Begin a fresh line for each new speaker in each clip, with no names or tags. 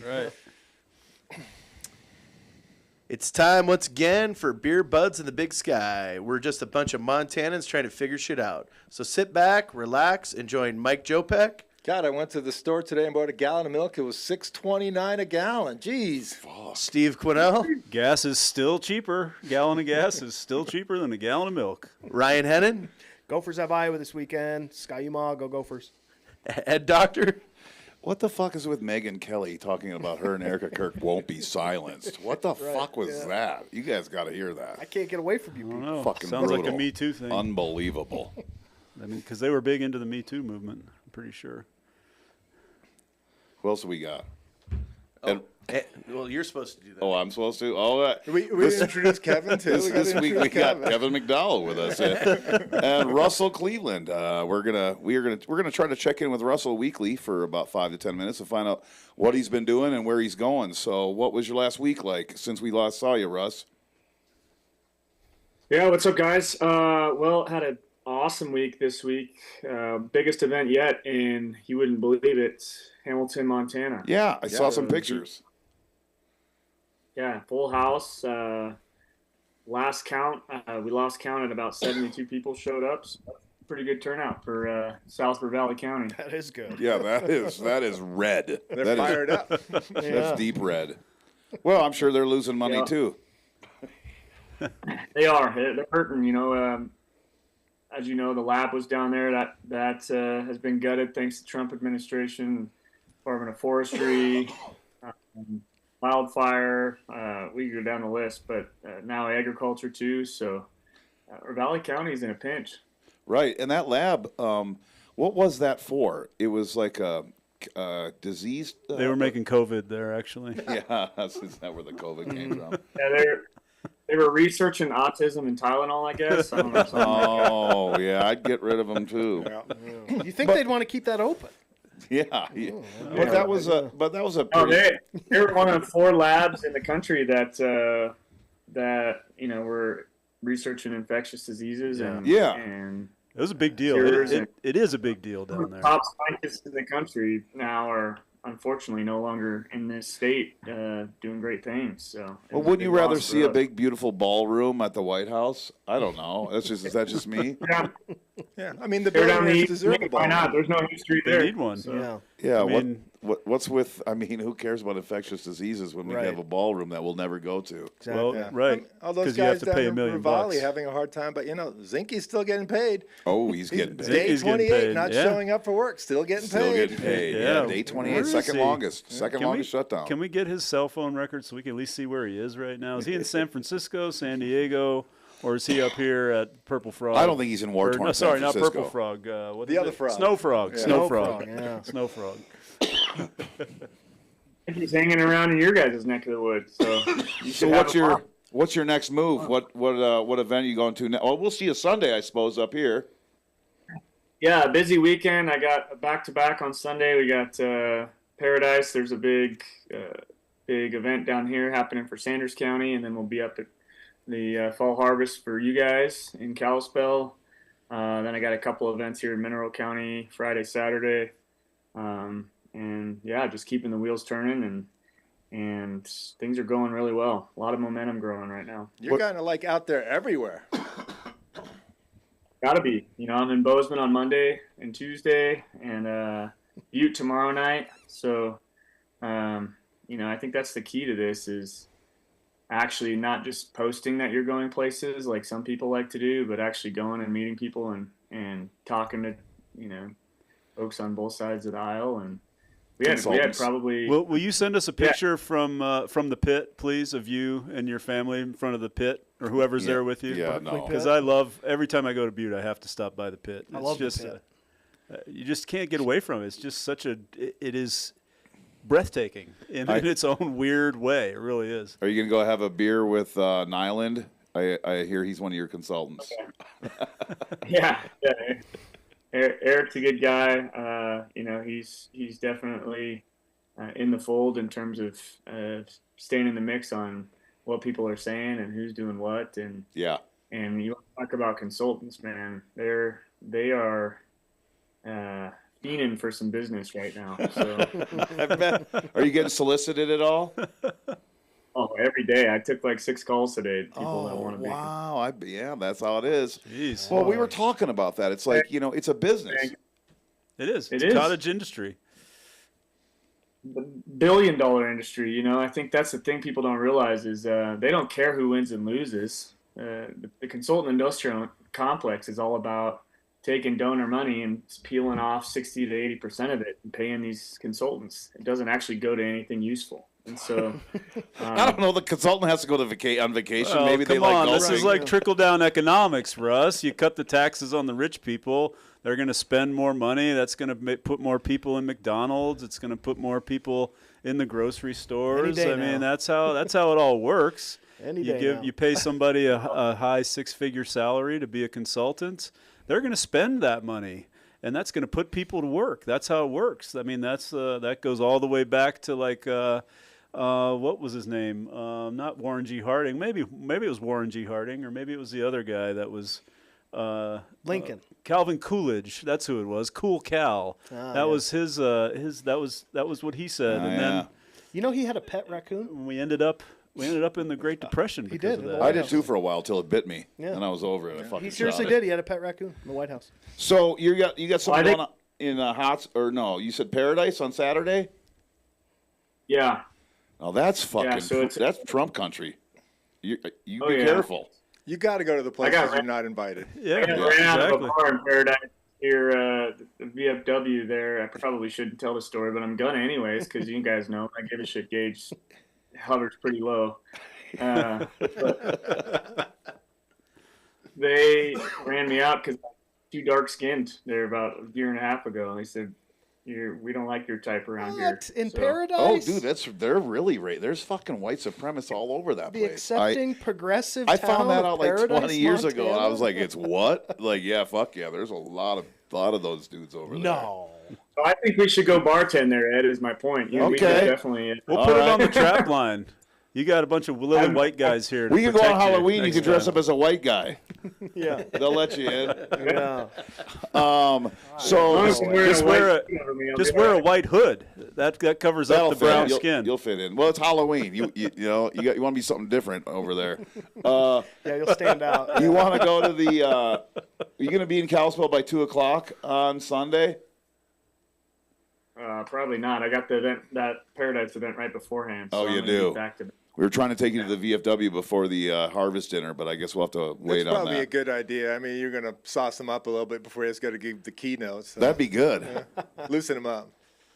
Right.
It's time once again for Beer Buds in the Big Sky. We're just a bunch of Montanans trying to figure shit out. So sit back, relax, and join Mike Jopek.
God, I went to the store today and bought a gallon of milk. It was $6.29 a gallon. Jeez.
Steve Quinnell.
Gas is still cheaper. A gallon of gas is still cheaper than a gallon of milk.
Ryan Hennon.
Gophers have Iowa this weekend. Ski-U-Mah, go Gophers.
Ed Doctor.
What the fuck is with Megyn Kelly talking about her and Erica Kirk won't be silenced? What the fuck was that? You guys got to hear that.
I can't get away from you
I don't
people.
know.
Fucking
Sounds
brutal.
like a Me Too thing.
Unbelievable.
I mean, because they were big into the Me Too movement, I'm pretty sure.
Who else have we got?
Well, you're supposed to do that.
Oh, I'm supposed to? Oh,
We introduced Kevin, too.
this week we got Kevin McDowell with us and Russell Cleveland. We're gonna try to check in with Russell weekly for about 5 to 10 minutes to find out what he's been doing and where he's going. So, what was your last week like since we last saw you, Russ?
Yeah, what's up, guys? Well, had an awesome week this week. Biggest event yet, and you wouldn't believe it, Hamilton, Montana.
Yeah, I saw some pictures.
Yeah, full house. Last count, we lost count at about 72 people showed up. So that's a pretty good turnout for Southborough Valley County.
That is good.
Yeah, that is red.
They're fired up.
That's deep red. Well, I'm sure they're losing money too.
They are. They're hurting. You know, as you know, the lab was down there. That has been gutted thanks to the Trump administration, Department of Forestry, wildfire. We could go down the list, but now agriculture too. So, Valley County is in a pinch.
Right, and that lab, what was that for? It was like a disease.
They were making COVID there, actually.
Yeah, is that where the COVID came from?
Yeah, they were researching autism and Tylenol, I guess. I don't know, something like
Oh, yeah, I'd get rid of them too.
You think they'd want to keep that open?
Yeah, but that was a
Oh,
pretty,
they were one of 4 labs in the country that were researching infectious diseases and
It was a big deal.
Cures
It is a big deal down there.
top scientists in the country now are unfortunately no longer in this state doing great things. So,
well, wouldn't you rather see a big, beautiful ballroom at the White House? I don't know. Is that just me?
Yeah,
Yeah, I mean, the
they're down the
Billionaires
east.
deserve a
Why
ball.
not? There's no history
They
there.
need one.
Yeah.
Yeah.
I mean-
What's with? I mean, who cares about infectious diseases when we
Right.
have a ballroom that we'll never go to?
Well,
Yeah.
right.
All those
'Cause you have
guys
to
down
pay
in
$1 million
Rivali
bucks.
having a hard time, but Zinke's still getting paid.
Oh, he's getting paid.
Day
Zinke's getting
28,
paid,
not
yeah.
showing up for work, still getting
Still
paid.
getting paid.
Yeah.
Yeah, day 28,
Where is
second
he?
longest
Can we-
shutdown.
Can we get his cell phone record so we can at least see where he is right now? Is he in San Francisco, San Diego, or is he up here at Purple Frog?
I don't think he's in war-torn
No, sorry,
San
not
Francisco.
Purple Frog. What
The
is
other
it?
frog.
Snow Frog.
Yeah.
Snow
Snow
Frog.
Frog, yeah.
Snow Frog.
I think he's hanging around in your guys' neck of the woods. So, you
So
should have
what's your next move? What event are you going to now? Well, we'll see you Sunday, I suppose, up here.
Yeah, busy weekend. I got a back-to-back on Sunday. We got Paradise. There's a big event down here happening for Sanders County, and then we'll be up at the Fall Harvest for you guys in Kalispell. Then I got a couple events here in Mineral County, Friday, Saturday. And yeah, just keeping the wheels turning and things are going really well. A lot of momentum growing right now.
You're kind of like out there everywhere.
Gotta be. I'm in Bozeman on Monday and Tuesday, and Butte tomorrow night. So, I think that's the key to this is actually not just posting that you're going places like some people like to do, but actually going and meeting people and talking to, folks on both sides of the aisle. And we had probably.
Will you send us a picture from the pit, please, of you and your family in front of the pit, or whoever's there with you?
Yeah, no.
Because I love every time I go to Butte, I have to stop by the pit.
I love the pit.
You just can't get away from it. It's just it is breathtaking in its own weird way. It really is.
Are you going to go have a beer with Nyland? I hear he's one of your consultants.
Yeah. Eric's a good guy. He's definitely in the fold in terms of staying in the mix on what people are saying and who's doing what. And
Yeah.
And you talk about consultants, man. They are fiending for some business right now. So,
Are you getting solicited at all?
every day I took like 6 calls today. People that want to
Wow. Yeah, that's how it is.
Jeez.
Well, we were talking about that. It's like, it's a business.
It is.
It
It's
is.
a cottage industry.
the billion-dollar industry. I think that's the thing people don't realize is they don't care who wins and loses. The consultant industrial complex is all about taking donor money and peeling off 60 to 80% of it and paying these consultants. It doesn't actually go to anything useful. And so,
I don't know. The consultant has to go to on vacation.
Well,
Maybe they
come
like
on.
golfing.
This is like trickle-down economics, Russ. You cut the taxes on the rich people. They're going to spend more money. That's going to put more people in McDonald's. It's going to put more people in the grocery stores.
day
I mean,
now.
that's how it all works.
Any day now.
You pay somebody a high 6-figure salary to be a consultant. They're going to spend that money, and that's going to put people to work. That's how it works. I mean, that goes all the way back to like what was his name? Not Warren G. Harding. Maybe it was Warren G. Harding, or maybe it was the other guy that was
Lincoln.
Calvin Coolidge. That's who it was. Cool Cal. That was his. That was what he said. And then
You know he had a pet raccoon?
we ended up in the Great Depression because
did,
of
in
that.
the
I did too for a while till it bit me,
Yeah.
and I was over it. I fucking
He seriously
shot it.
did. He had a pet raccoon in the White House.
So you got something
think-
going on in Hots, or no? You said Paradise on Saturday.
yeah.
Oh, that's fucking.
so it's-
that's Trump country. You
Oh,
be
yeah.
careful.
You got to go to the
got
places
it.
you're not invited.
Yeah,
I ran out of
exactly.
a bar in Paradise here, the VFW there. I probably shouldn't tell the story, but I'm gonna anyways because you guys know my give a shit gauge hovers pretty low. But they ran me out because I'm too dark skinned. There about a year and a half ago, and they said, "We don't like your type around here."
What? In
So-
Paradise?
Oh, dude, they're really There's fucking white supremacists all over that
The
place.
accepting progressive
I
town
found that
of
out like
Paradise,
20 years ago, and I
Montana?
was like, "It's what?" Like, yeah, fuck yeah. There's a lot of those dudes over there.
No.
So I think we should go bartend there, Ed. Is my point. We
Okay.
should definitely.
We'll
All
put it
right.
on the trap line. You got a bunch of lily white guys here. To
We can go on
protect
Halloween. You
next
can dress
time.
up as a white guy.
Yeah.
They'll let you in.
Yeah.
So
Just wear
Just
a
wear
white
a-
suit over me, I'll
Just
be
wear
all
a
right.
white hood. That covers up
that'll
the
fit
brown
in. You'll-
skin.
You'll fit in. Well, it's Halloween. You want to be something different over there.
Yeah, you'll stand out.
You want to go to the? Are you going to be in Kalispell by 2:00 on Sunday?
Probably not. I got that Paradise event right beforehand. So
Oh,
I'm
you
gonna be
do?
Back to
We were trying to take you to the VFW before the harvest dinner, but I guess we'll have to wait
That's
on
probably a
that.
good idea. I mean, you're going to sauce them up a little bit before you just got to give the keynotes. So
That'd be good.
loosen them up.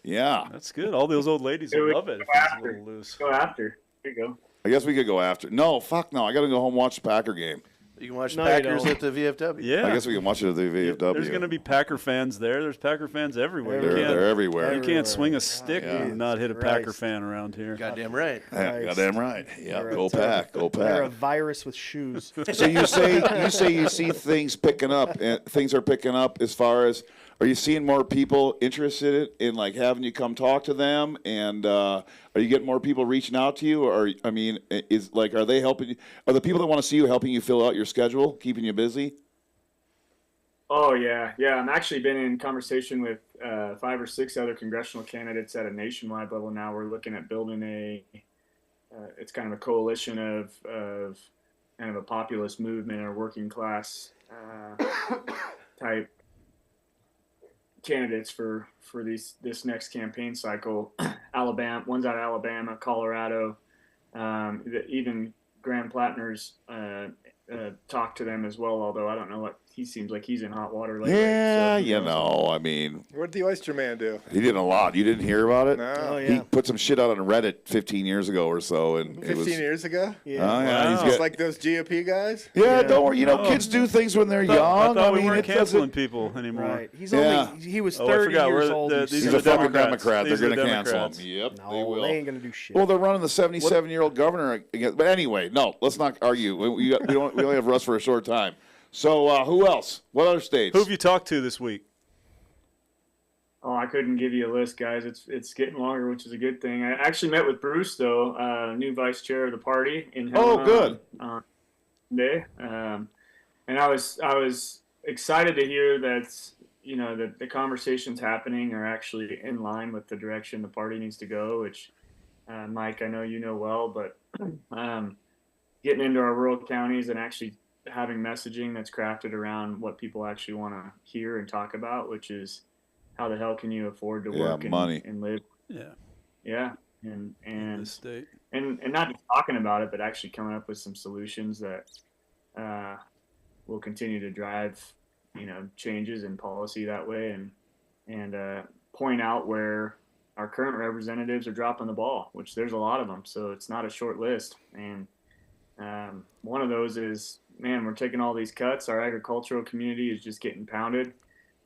Yeah.
That's good. All those old ladies
Yeah,
will
we
love it
can
if
go
it's a
after.
little loose.
Go after. There you go.
I guess we could go after. No, fuck no. I got to go home and watch the Packer game.
You can watch
No, you
Packers
don't.
at the VFW.
Yeah.
I guess we can watch it at the VFW.
There's going to be Packer fans there. There's Packer fans everywhere.
They're everywhere.
You
Everywhere.
can't swing a stick
Yeah.
and not hit a Packer
Christ.
fan around here.
Goddamn right.
Yeah,
Christ.
goddamn right. Yeah,
You're
go
a
Pack, go
They're a
Pack.
virus with shoes.
So you say you see things picking up, and things are picking up as far as. Are you seeing more people interested in like having you come talk to them, and are you getting more people reaching out to you, or I mean, are they helping you? Are the people that want to see you helping you fill out your schedule, keeping you busy?
Oh yeah. I'm actually been in conversation with 5 or 6 other congressional candidates at a nationwide level now. We're looking at building it's kind of a coalition of kind of a populist movement or working class type candidates for this next campaign cycle. Alabama, one's out of Alabama, Colorado, even Graham Plattner's talked to them as well. Although I don't know what he seems like he's in hot water lately.
Yeah,
so who
you
knows?
know, I mean,
What did the Oyster Man do?
he did a lot. You didn't hear about it?
No.
Oh,
He
yeah.
put some shit out on Reddit 15 years ago or so, and it
15
was.
years ago?
Yeah.
Oh, yeah,
Wow.
he's
Just
get-
like those GOP guys?
yeah, don't worry. You know,
No.
kids do things when they're
I
young.
thought we
mean,
weren't
it doesn't-
canceling people anymore.
Right. He's
Yeah.
only he was
Oh, I
30
forgot.
years
We're
old.
the-
you
these
He's
are
said.
a fucking
Democrats.
Democrat. They're
These are
going to cancel him.
Democrats.
Yep,
No,
they will.
they ain't gonna do shit.
Well, they're running the 77-year-old governor against. But anyway, no, let's not argue. We only have Russ for a short time. So who else? What other states?
Who have you talked to this week?
Oh, I couldn't give you a list, guys. It's getting longer, which is a good thing. I actually met with Bruce, though, new vice chair of the party in Helena
good.
on Monday, and I was excited to hear that the conversations happening are actually in line with the direction the party needs to go, which, Mike, I know you know well, but getting into our rural counties and actually having messaging that's crafted around what people actually want to hear and talk about, which is how the hell can you afford to work and live?
Yeah.
Yeah.
In
And
this state.
and not just talking about it, but actually coming up with some solutions that will continue to drive, changes in policy that way, and point out where our current representatives are dropping the ball, which there's a lot of them. So it's not a short list. And one of those is, man, we're taking all these cuts. Our agricultural community is just getting pounded.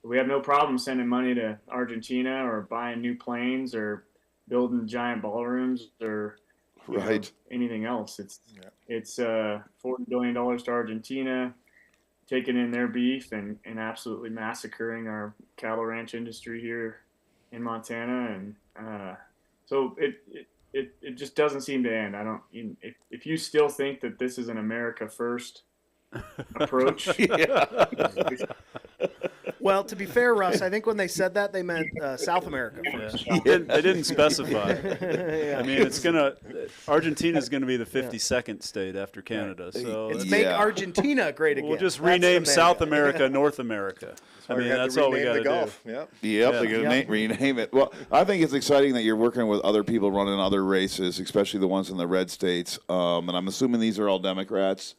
We have no problem sending money to Argentina or buying new planes or building giant ballrooms or anything else. It's $40 billion to Argentina, taking in their beef and absolutely massacring our cattle ranch industry here in Montana. And so it just doesn't seem to end. If you still think that this is an America first approach.
Well, to be fair, Russ, I think when they said that, they meant South America first.
They didn't specify. I mean, Argentina's going to be the 52nd state after Canada. So
It's make Argentina great again.
we'll just rename South America North America. I mean, that's all we got to do.
Yep.
They're going to rename it. Well, I think it's exciting that you're working with other people running other races, especially the ones in the red states. And I'm assuming these are all Democrats.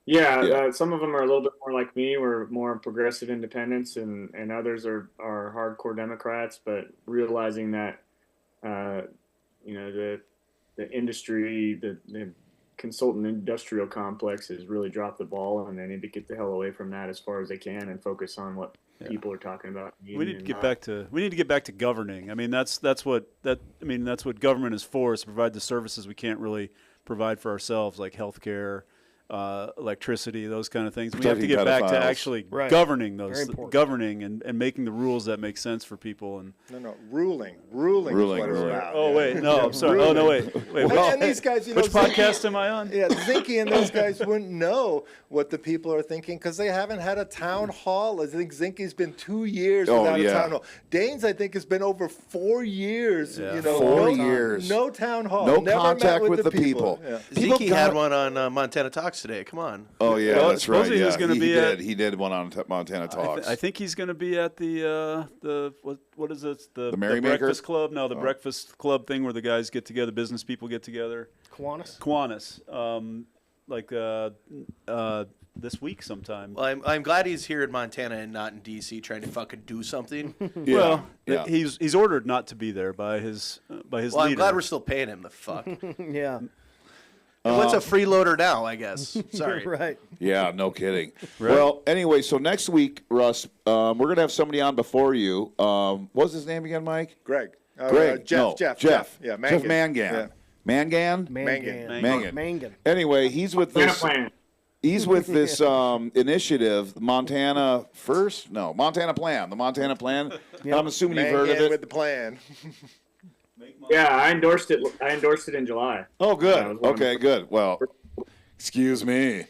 Yeah, some of them are a little bit more like me. We're more progressive independents, and others are hardcore Democrats. But realizing that, the industry, the consultant industrial complex has really dropped the ball, and they need to get the hell away from that as far as they can and focus on what people are talking about.
We need to get back to governing. I mean, that's what government is for, is to provide the services we can't really provide for ourselves, like healthcare, electricity, those kind of things. We have to get back to actually governing and making the rules that make sense for people. And
ruling is what it's about.
Oh wait, no, I'm sorry. Oh no, wait.
And these guys,
which podcast am I on?
Yeah, Zinke and those guys wouldn't know what the people are thinking because they haven't had a town hall. I think Zinke's been 2 years without a town hall. Danes, I think, has been over 4 years.
Yeah. 4 years.
No town hall.
No
Never
contact
met
with the people.
Yeah. Zinke had one on Montana Talks today. Come on.
Oh yeah, that's right.
He was going to be at.
He did one on Montana Talks.
I think he's going to be at the what is it? The
Merrymaker?
Breakfast Club. No, the Breakfast Club thing where the guys get together, business people get together. Kiwanis. This week sometime.
Well, I'm glad he's here in Montana and not in D.C. trying to fucking do something.
He's ordered not to be there by his leader.
I'm glad we're still paying him. The fuck.
Yeah.
What's a freeloader now, I guess? Sorry.
Right.
Yeah, no kidding. Right. Well, anyway, so next week, Russ, we're going to have somebody on before you. What was his name again, Mike?
Greg.
Jeff.
Yeah,
Jeff Mangan.
Yeah.
Mangan. Anyway, he's with this. He's with this initiative, Montana First? No, Montana Plan. The Montana Plan. Yep. I'm assuming you've heard of it.
With the plan.
Yeah, I endorsed it. I endorsed it in July.
Oh, good. Okay, good. Well, excuse me.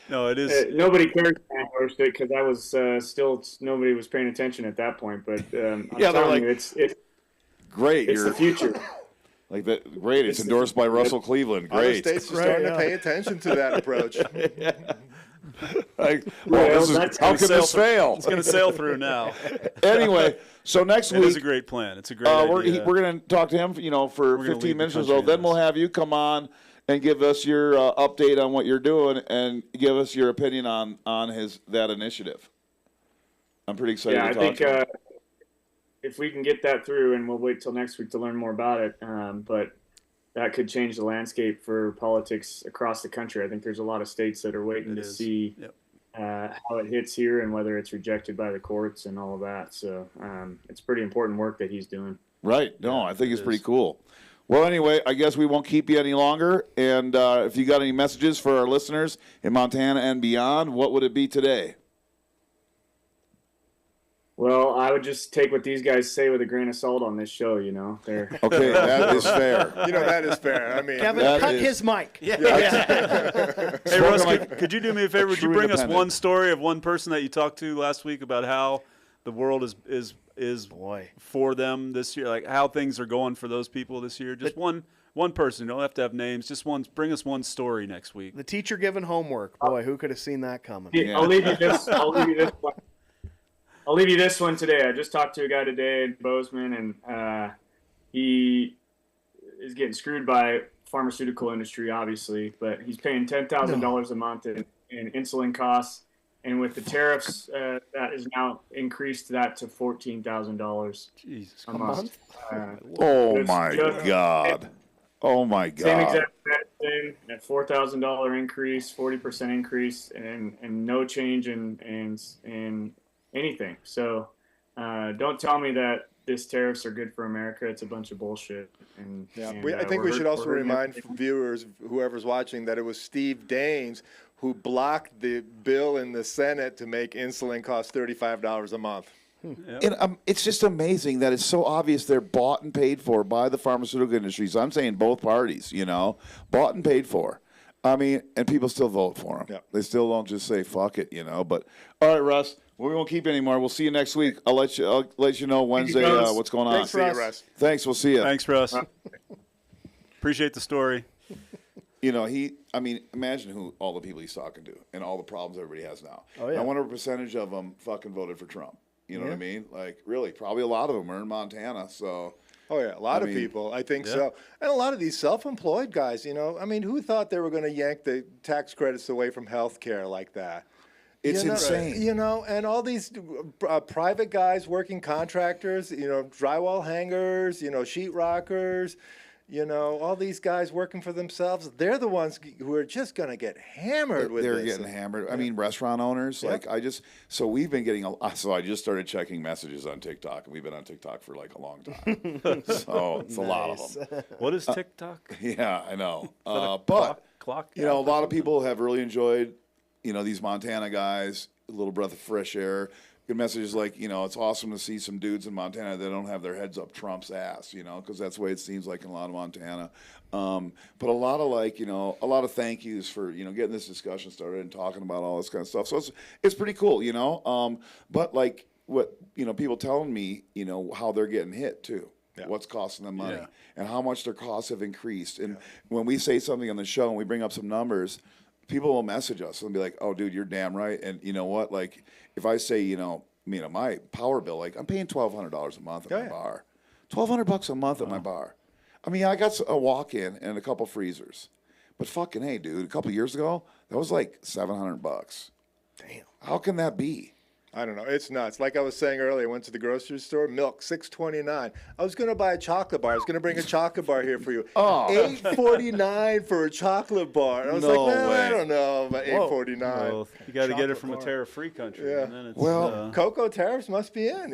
No, it is. Nobody cared I endorsed it because I was still nobody was paying attention at that point. But I'm telling you, it's
great.
It's the future.
Like that, great. It's endorsed by Russell Cleveland. Great.
Other states are starting to pay attention to that approach.
How can this fail?
It's going to sail through now.
Anyway, so next week.
It's a great plan. It's a great idea.
We're going to talk to him, for 15 minutes or so. Then we'll have you come on and give us your update on what you're doing and give us your opinion on that initiative. I'm pretty excited to talk to him.
If we can get that through, and we'll wait till next week to learn more about it, but that could change the landscape for politics across the country. I think there's a lot of states that are waiting to see how it hits here and whether it's rejected by the courts and all of that. So it's pretty important work that he's doing.
Right. No, I think it's pretty cool. Well, anyway, I guess we won't keep you any longer. And if you got any messages for our listeners in Montana and beyond, what would it be today?
Well, I would just take what these guys say with a grain of salt on this show. They're
Okay, that is fair.
That is fair. I mean,
Kevin,
That
cut
is-
his mic.
Hey, Russ, could you do me a favor? Would you
true
bring us
independent.
one story of one person that you talked to last week about how the world is
Boy.
for them this year, like how things are going for those people this year? Just one person. You don't have to have names. Just one. Bring us one story next week.
The teacher giving homework. Boy, who could have seen that coming?
I'll leave you this. I'll leave you this one today. I just talked to a guy today in Bozeman, and he is getting screwed by pharmaceutical industry, obviously, but he's paying $10,000 a month in insulin costs, and with the tariffs, that is now increased that to $14,000
Jesus
a
Christ.
month.
Oh
It's
my
just-
God. Oh my God.
Same exact medicine, a $4,000 increase, 40% increase, and no change in anything. So don't tell me that these tariffs are good for America. It's a bunch of bullshit. And
I think we should also remind viewers, whoever's watching, that it was Steve Daines who blocked the bill in the Senate to make insulin cost $35 a month.
And it's just amazing that it's so obvious they're bought and paid for by the pharmaceutical industries. I'm saying both parties, bought and paid for. I mean, and people still vote for them.
Yeah.
They still don't just say fuck it, But all right, Russ, we won't keep anymore. We'll see you next week. I'll let you know Wednesday what's going on.
Thanks, Russ.
Thanks. We'll see you.
Thanks, Russ. Appreciate the story.
Imagine who all the people he's talking to and all the problems everybody has now.
Oh, yeah.
I wonder what percentage of them fucking voted for Trump. You know what I mean? Like, really, probably a lot of them are in Montana. So,
Oh, yeah, a lot of people, I think so. And a lot of these self-employed guys, who thought they were going to yank the tax credits away from health care like that?
it's insane.
And all these private guys working contractors, drywall hangers, sheet rockers, all these guys working for themselves, they're the ones who are just going to get hammered with
They're
this.
getting hammered. I mean, restaurant owners, so we've been getting so I just started checking messages on TikTok, and we've been on TikTok for like a long time. So it's a lot of them.
What is TikTok?
Yeah, I know. But,
Clock.
a lot of people have really enjoyed, these Montana guys, a little breath of fresh air. Good messages like, it's awesome to see some dudes in Montana that don't have their heads up Trump's ass, because that's the way it seems like in a lot of Montana. But a lot of a lot of thank yous for, getting this discussion started and talking about all this kind of stuff. So it's pretty cool, But like what, people telling me, how they're getting hit too. Yeah. What's costing them money and how much their costs have increased. And when we say something on the show and we bring up some numbers, people will message us and be like, "Oh, dude, you're damn right." And you know what? Like, if I say, my power bill, like I'm paying $1,200 a month at my bar, $1,200 a month at my bar. I mean, I got a walk-in and a couple freezers, but fucking hey, dude, a couple years ago that was like $700.
Damn.
How can that be?
I don't know. It's nuts. Like I was saying earlier, I went to the grocery store. Milk, $6.29. I was going to buy a chocolate bar. I was going to bring a chocolate bar here for you.
Oh.
$8.49 for a chocolate bar. And I was
No
like, well,
way.
I don't know about $8.49.
Well, you got to get it from a
bar.
tariff-free country.
Yeah.
And then it's,
Well,
Cocoa tariffs must be in,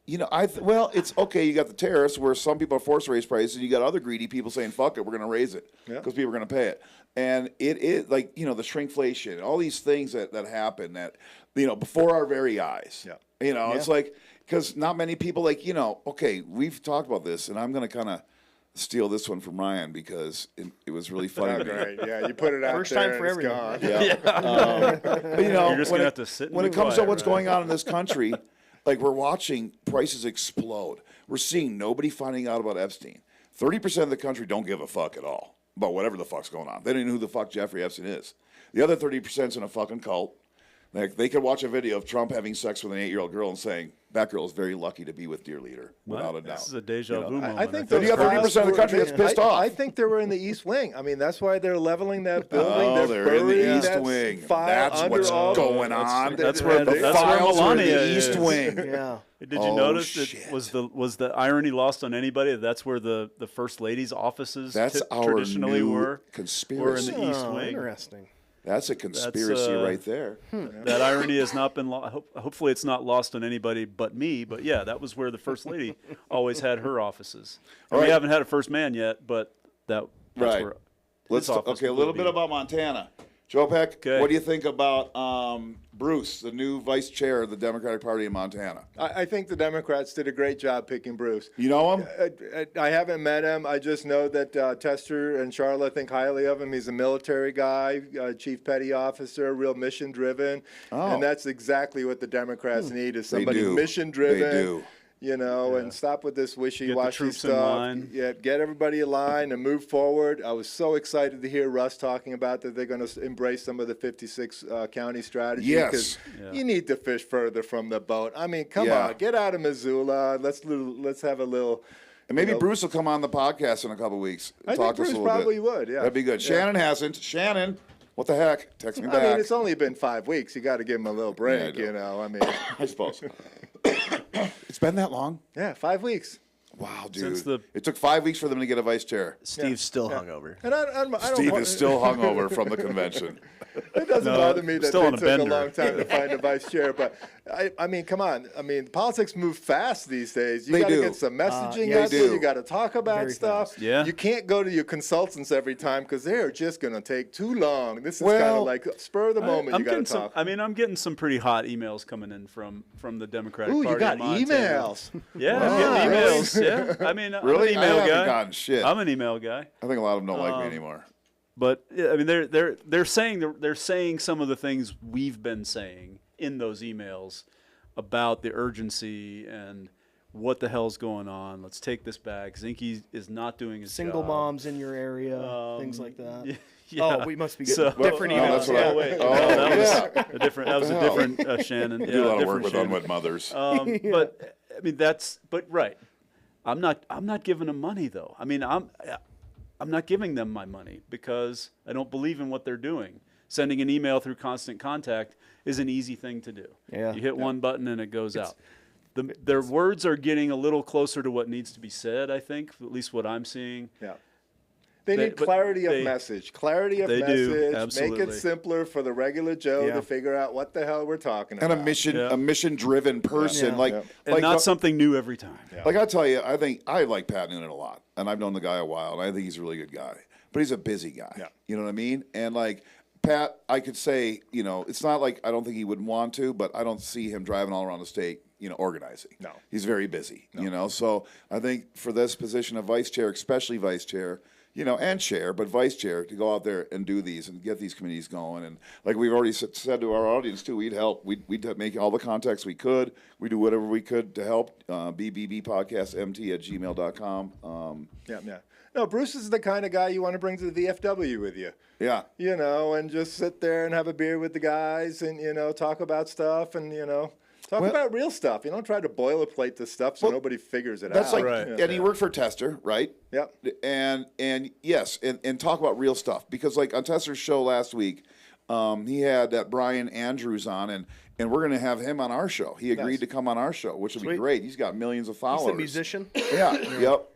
it's okay. You got the tariffs where some people are forced to raise prices. You got other greedy people saying, "Fuck it, we're going to raise it because people are going to pay it." And it is like the shrinkflation, all these things that happen that before our very eyes.
Yeah.
It's like because not many people okay, we've talked about this, and I'm going to kind of steal this one from Ryan because it was really funny.
Oh,
to me.
great. Yeah, you put it out
First
there
time for
and it's
everyone.
gone.
But,
You're just
when
gonna have to sit and
when
be
it comes to
quiet,
what's
right?
going on in this country, like we're watching prices explode. We're seeing nobody finding out about Epstein. 30% of the country don't give a fuck at all about whatever the fuck's going on. They don't even know who the fuck Jeffrey Epstein is. The other 30%'s in a fucking cult. Like they could watch a video of Trump having sex with an 8-year-old girl and saying, "That girl is very lucky to be with dear leader," without a doubt.
This is a deja vu moment.
I think
Then you got 30% of the country that's pissed off.
I think they were in the East Wing. I mean, that's why they're leveling that building.
Oh, they're in the
burying
East
that
Wing.
file
That's
under
what's
all-
going on.
That's where
the
that's where
files are in
Melania
the East
is.
Wing.
Yeah.
Did you
Oh,
notice
shit.
that was the irony lost on anybody? That's where the first lady's offices
That's our
traditionally
new
were
conspiracy.
in the East
Oh,
Wing.
interesting.
That's a conspiracy right there.
That irony has not been hopefully it's not lost on anybody but me. But yeah, that was where the first lady always had her offices. And we
right.
haven't had a first man yet, but that's
Right.
where
Let's
his office
okay. A
will
little
be.
bit about Montana. Joe Peck,
Okay.
what do you think about Bruce, the new vice chair of the Democratic Party in Montana?
I think the Democrats did a great job picking Bruce.
You know him?
I haven't met him. I just know that Tester and Charlotte think highly of him. He's a military guy, chief petty officer, real mission driven, and that's exactly what the Democrats need is somebody mission driven.
They do.
You know, and stop with this wishy-washy
troops in
stuff.
line.
Yeah, get everybody in line and move forward. I was so excited to hear Russ talking about that they're going to embrace some of the 56 county strategy.
Yes.
Because you need to fish further from the boat. I mean, come on, get out of Missoula. Let's have a little.
And maybe Bruce will come on the podcast in a couple of weeks.
I
Talk
think
to us
Bruce
a little
probably
bit.
would. Yeah,
That'd be good.
Yeah.
Shannon hasn't. Shannon, what the heck? Text me back.
I mean, it's only been 5 weeks. You got to give him a little break.
Yeah, I
You know, I mean,
I suppose. It's been that long?
yeah, 5 weeks.
Wow, dude.
Since
It took 5 weeks for them to get a vice chair.
Steve's still hungover.
And I don't
Steve
want,
is still hungover from the convention.
It doesn't
No,
bother me that
still
they
on a
took a
bender.
long time to find a vice chair, but I mean, come on. I mean, politics move fast these days. You
They
got to
do.
get some messaging
yeah,
out
they
there.
do.
You got to talk about
Very
stuff.
fast.
Yeah.
You can't go to your consultants every time because they're just going to take too long. This is kind
Well,
of like spur of the moment. You got to
getting some,
talk.
I mean, I'm getting some pretty hot emails coming in from the Democratic
Ooh,
Party.
you got
in Montana.
emails.
Yeah,
Wow.
I'm getting emails. Yeah, I mean,
Really?
I'm
I
an email
haven't
guy.
gotten shit.
I'm an email guy.
I think a lot of them don't like me anymore.
But yeah, I mean, they're saying some of the things we've been saying in those emails about the urgency and what the hell's going on. Let's take this back. Zinke is not doing his
Single
job.
moms in your area, things like that.
Yeah.
Oh, we must be getting
So-
different
Oh,
emails.
that's what
Yeah,
I-
wait.
Oh,
No, that
yeah.
was a different. That was a different Shannon.
I do a lot of work
different
with
Shannon.
unwed mothers.
But I mean, but right. I'm not giving them money though. I mean, I'm not giving them my money because I don't believe in what they're doing. Sending an email through Constant Contact is an easy thing to do.
Yeah.
You hit one button and it goes out. Their words are getting a little closer to what needs to be said, I think, at least what I'm seeing.
Yeah. They need
but
clarity of
they-
message. Clarity of
they do,
message. Make
absolutely.
it simpler for the regular Joe
Yeah.
to figure out what the hell we're talking
And
about.
a mission-driven person.
Yeah.
Like,
Yeah.
And
like
not something new every time.
Like I tell you, I think I like Pat Noonan a lot, and I've known the guy a while, and I think he's a really good guy. But he's a busy guy.
Yeah.
You know what I mean? And like Pat, I could say, you know, it's not like I don't think he would want to, but I don't see him driving all around the state, you know, organizing.
No.
He's very busy. You know, so I think for this position of vice chair, especially vice chair, you know, and chair, but vice chair, to go out there and do these and get these committees going. And like we've already said to our audience, too, we'd help. We'd make all the contacts we could. We do whatever we could to help. bbbpodcastmt@gmail.com.
Yeah. No, Bruce is the kind of guy you want to bring to the VFW with you.
Yeah.
You know, and just sit there and have a beer with the guys and, you know, talk about stuff and, you know, talk about real stuff. You don't try to boilerplate this stuff so nobody figures it
That's
out.
like,
Right.
and he worked for Tester, right?
Yep.
And yes, and talk about real stuff because like on Tester's show last week, he had that Brian Andrews on, and we're going to have him on our show. He agreed
Nice.
to come on our show, which would be
Sweet.
great. He's got millions of followers.
He's a musician,
Yeah. Yep.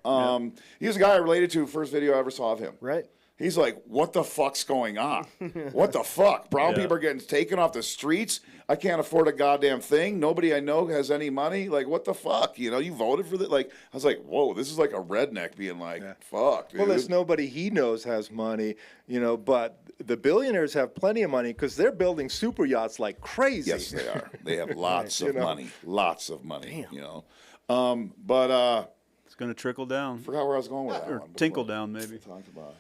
He was a guy I related to. First video I ever saw of him.
right?
He's like, what the fuck's going on? What the fuck? Brown
Yeah.
people are getting taken off the streets. I can't afford a goddamn thing. Nobody I know has any money. Like, what the fuck? You know, you voted for this? Like, I was like, whoa, this is like a redneck being like, fuck, dude.
Well, there's nobody he knows has money, you know, but the billionaires have plenty of money because they're building super yachts like crazy.
Yes, they are. They have lots of
You know.
money. Lots of money,
Damn.
you know. But
It's going to trickle down
forgot where I was going with that
or
one.
tinkle
before.
down maybe.
Talked about,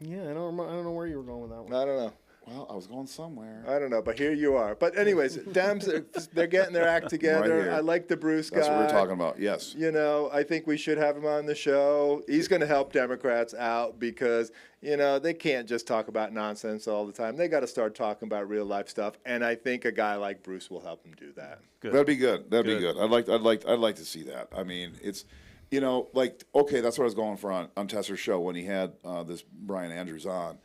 Yeah, I don't know where you were going with that one.
I don't know.
well, I was going somewhere.
I don't know, but here you are. But anyways, Dems, they're getting their act together.
here.
I like the Bruce guy.
That's what we're talking about. Yes.
You know, I think we should have him on the show. He's going to help Democrats out because, you know, they can't just talk about nonsense all the time. They got to start talking about real life stuff. And I think a guy like Bruce will help him do that.
Good.
That'd be good. That'd be
Good.
good. I'd like to see that. I mean, it's, you know, like, okay, that's what I was going for on Tesser's show when he had this Brian Andrews on.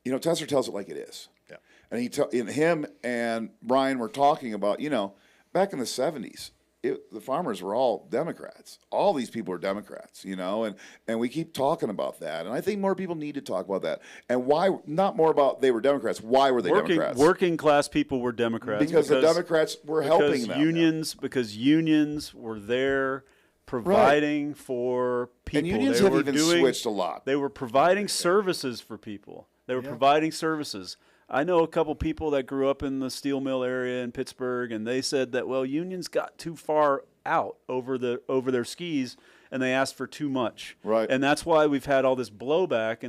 You know, Tesser tells it like it is.
Yeah.
And him and Brian were talking about, you know, back in the 70s, the farmers were all Democrats. All these people are Democrats, you know, and we keep talking about that. And I think more people need to talk about that. And why, not more about they were Democrats, why were they Democrats?
Working class people were Democrats
Because the Democrats were helping them.
Because unions were there providing for people.
And unions
They
have
were
even switched a lot.
They were providing services for people. They were providing services. I know a couple people that grew up in the steel mill area in Pittsburgh, and they said that, well, unions got too far out over their skis, and they asked for too much.
Right.
And that's why we've had all this blowback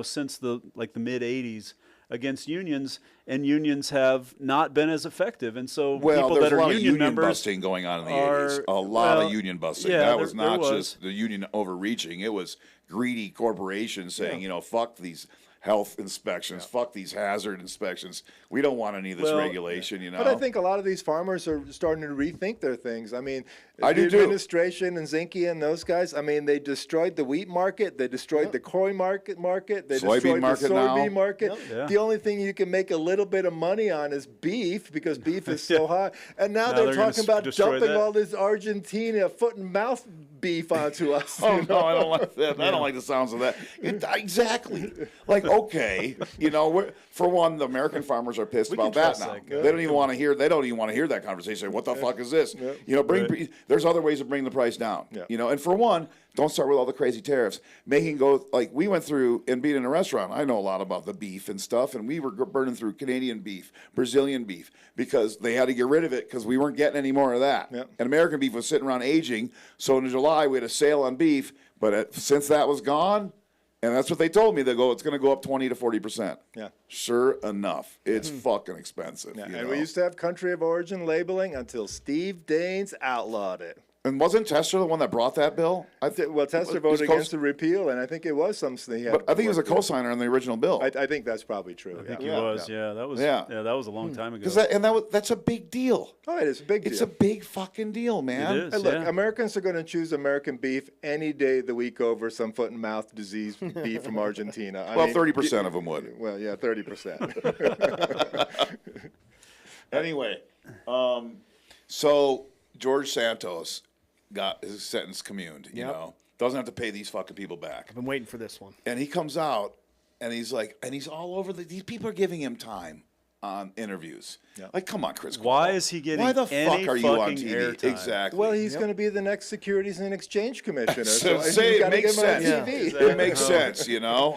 since the mid 80s against unions, and unions have not been as effective. And so people
there's
that
a lot
are
of
union
union
members
busting going on in the 80s. A lot of union busting.
yeah,
That was
there
not
was.
just the union overreaching. It was greedy corporations saying, fuck these health inspections, fuck these hazard inspections. We don't want any of this regulation,
But I think a lot of these farmers are starting to rethink their things. I mean,
I
the
do too.
administration and Zinke and those guys, I mean, they destroyed the wheat market. They destroyed the corn market. They
Soybean
destroyed
market
the soybean
now.
market.
Yeah.
The only thing you can make a little bit of money on is beef because beef is so high. And now
they're
they're
gonna
talking about
destroy
dumping
that.
all this Argentina foot and mouth beef onto us.
Oh, no, I don't like that. I don't like the sounds of that. Exactly. Like, okay, for one, the American farmers are pissed
We
about
can
that
trust
now.
that guy.
They don't even want to hear. They don't even want to hear that conversation. What the fuck is this? There's other ways of bringing the price down.
Yeah.
And for one, don't start with all the crazy tariffs. Making go like we went through and being in a restaurant. I know a lot about the beef and stuff, and we were burning through Canadian beef, Brazilian beef, because they had to get rid of it because we weren't getting any more of that.
Yeah.
And American beef was sitting around aging. So in July we had a sale on beef, but since that was gone. And that's what they told me. They go, it's going to go up 20 to 40%.
Yeah.
Sure enough, it's fucking expensive.
Yeah,
you
and
know?
we used to have country of origin labeling until Steve Daines outlawed it.
And wasn't Tester the one that brought that bill?
Well, Tester voted against the repeal, and I think it was something he had.
But I think he was a
worked with.
co-signer on the original bill.
I think that's probably true.
I think he was. Yeah, that was. That was a long time ago.
That's a big deal.
Oh, it is a big deal.
It's a big fucking deal, man.
It is.
Hey, look,
yeah.
Americans are going to choose American beef any day of the week over some foot and mouth disease beef from Argentina. I
Well,
mean,
30% of them would.
Well, yeah, 30%.
Anyway, so George Santos got his sentence communed, doesn't have to pay these fucking people back.
I've been waiting for this one.
And he comes out and he's like, and he's all over these people are giving him time on interviews.
Yeah.
Like, come on, Chris.
Why is he getting
Why the
any
fuck are you on
fucking
TV?
airtime?
Exactly.
Well, he's going to be the next Securities and Exchange Commissioner.
So
he's
say it
gotta
makes
get him on
sense.
TV.
It makes sense,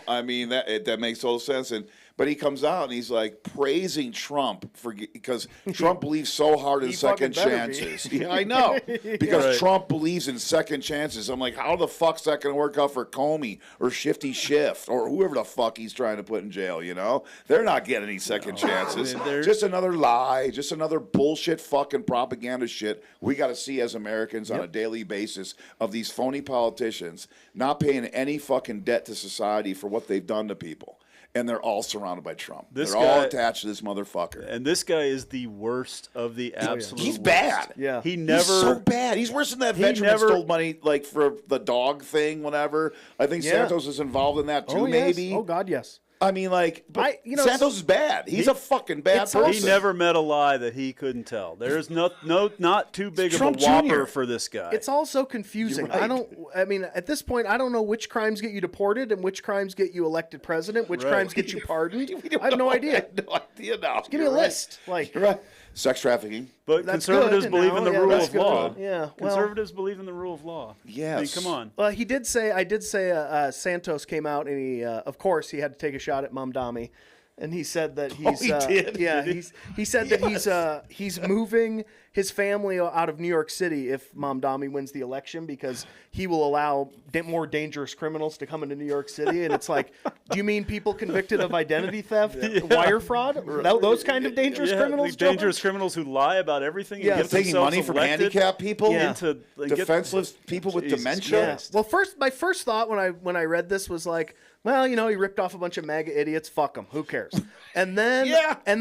I mean, that makes total sense. But he comes out and he's like praising Trump because Trump believes so hard in
He
second
fucking better be.
chances. Yeah, I know. Because
Right.
Trump believes in second chances. I'm like, how the fuck's that going to work out for Comey or Shifty Schiff or whoever the fuck he's trying to put in jail, They're not getting any second chances.
I mean,
just another lie, just another bullshit fucking propaganda shit we got to see as Americans on a daily basis of these phony politicians not paying any fucking debt to society for what they've done to people. And they're all surrounded by Trump. They're all attached to this motherfucker.
And this guy is the worst of the absolute
He's
worst.
bad.
Yeah.
He never.
He's so bad. He's worse than that veteran that stole money like for the dog thing, whatever. I think
Yeah.
Santos is involved in that too,
Oh, yes.
maybe.
Oh, God, yes.
I mean, like, but Santos is bad. He's a fucking bad person.
He never met a lie that he couldn't tell. There's not too big of
Trump
a whopper
Jr.
for this guy.
It's all so confusing.
You're right.
I mean, at this point, I don't know which crimes get you deported and which crimes get you elected president, which
Right.
crimes get you pardoned.
We don't
I have no
know.
idea.
I have no idea now.
Give me a
You're right.
list. Like,
You're right. Sex trafficking.
But
That's
conservatives
good
believe
now.
in the
Yeah,
rule
that's
of
good.
law.
Yeah, well-
Conservatives believe in the rule of law.
Yes.
I mean, come on.
I did say Santos came out and he, of course, he had to take a shot at Mamdani. And he said that he's
he did?
yeah he said that he's moving his family out of New York City if Mamdani wins the election because he will allow more dangerous criminals to come into New York City. And it's like, do you mean people convicted of identity theft, wire fraud, those kind of dangerous criminals?
the dangerous criminals who lie about everything.
Yeah.
and get
Taking
themselves
money from
elected
handicapped people,
Yeah.
into like,
defenseless people with
Jesus
dementia.
Christ.
Well, my first thought when I read this was like, well, he ripped off a bunch of MAGA idiots. Fuck them. Who cares? And then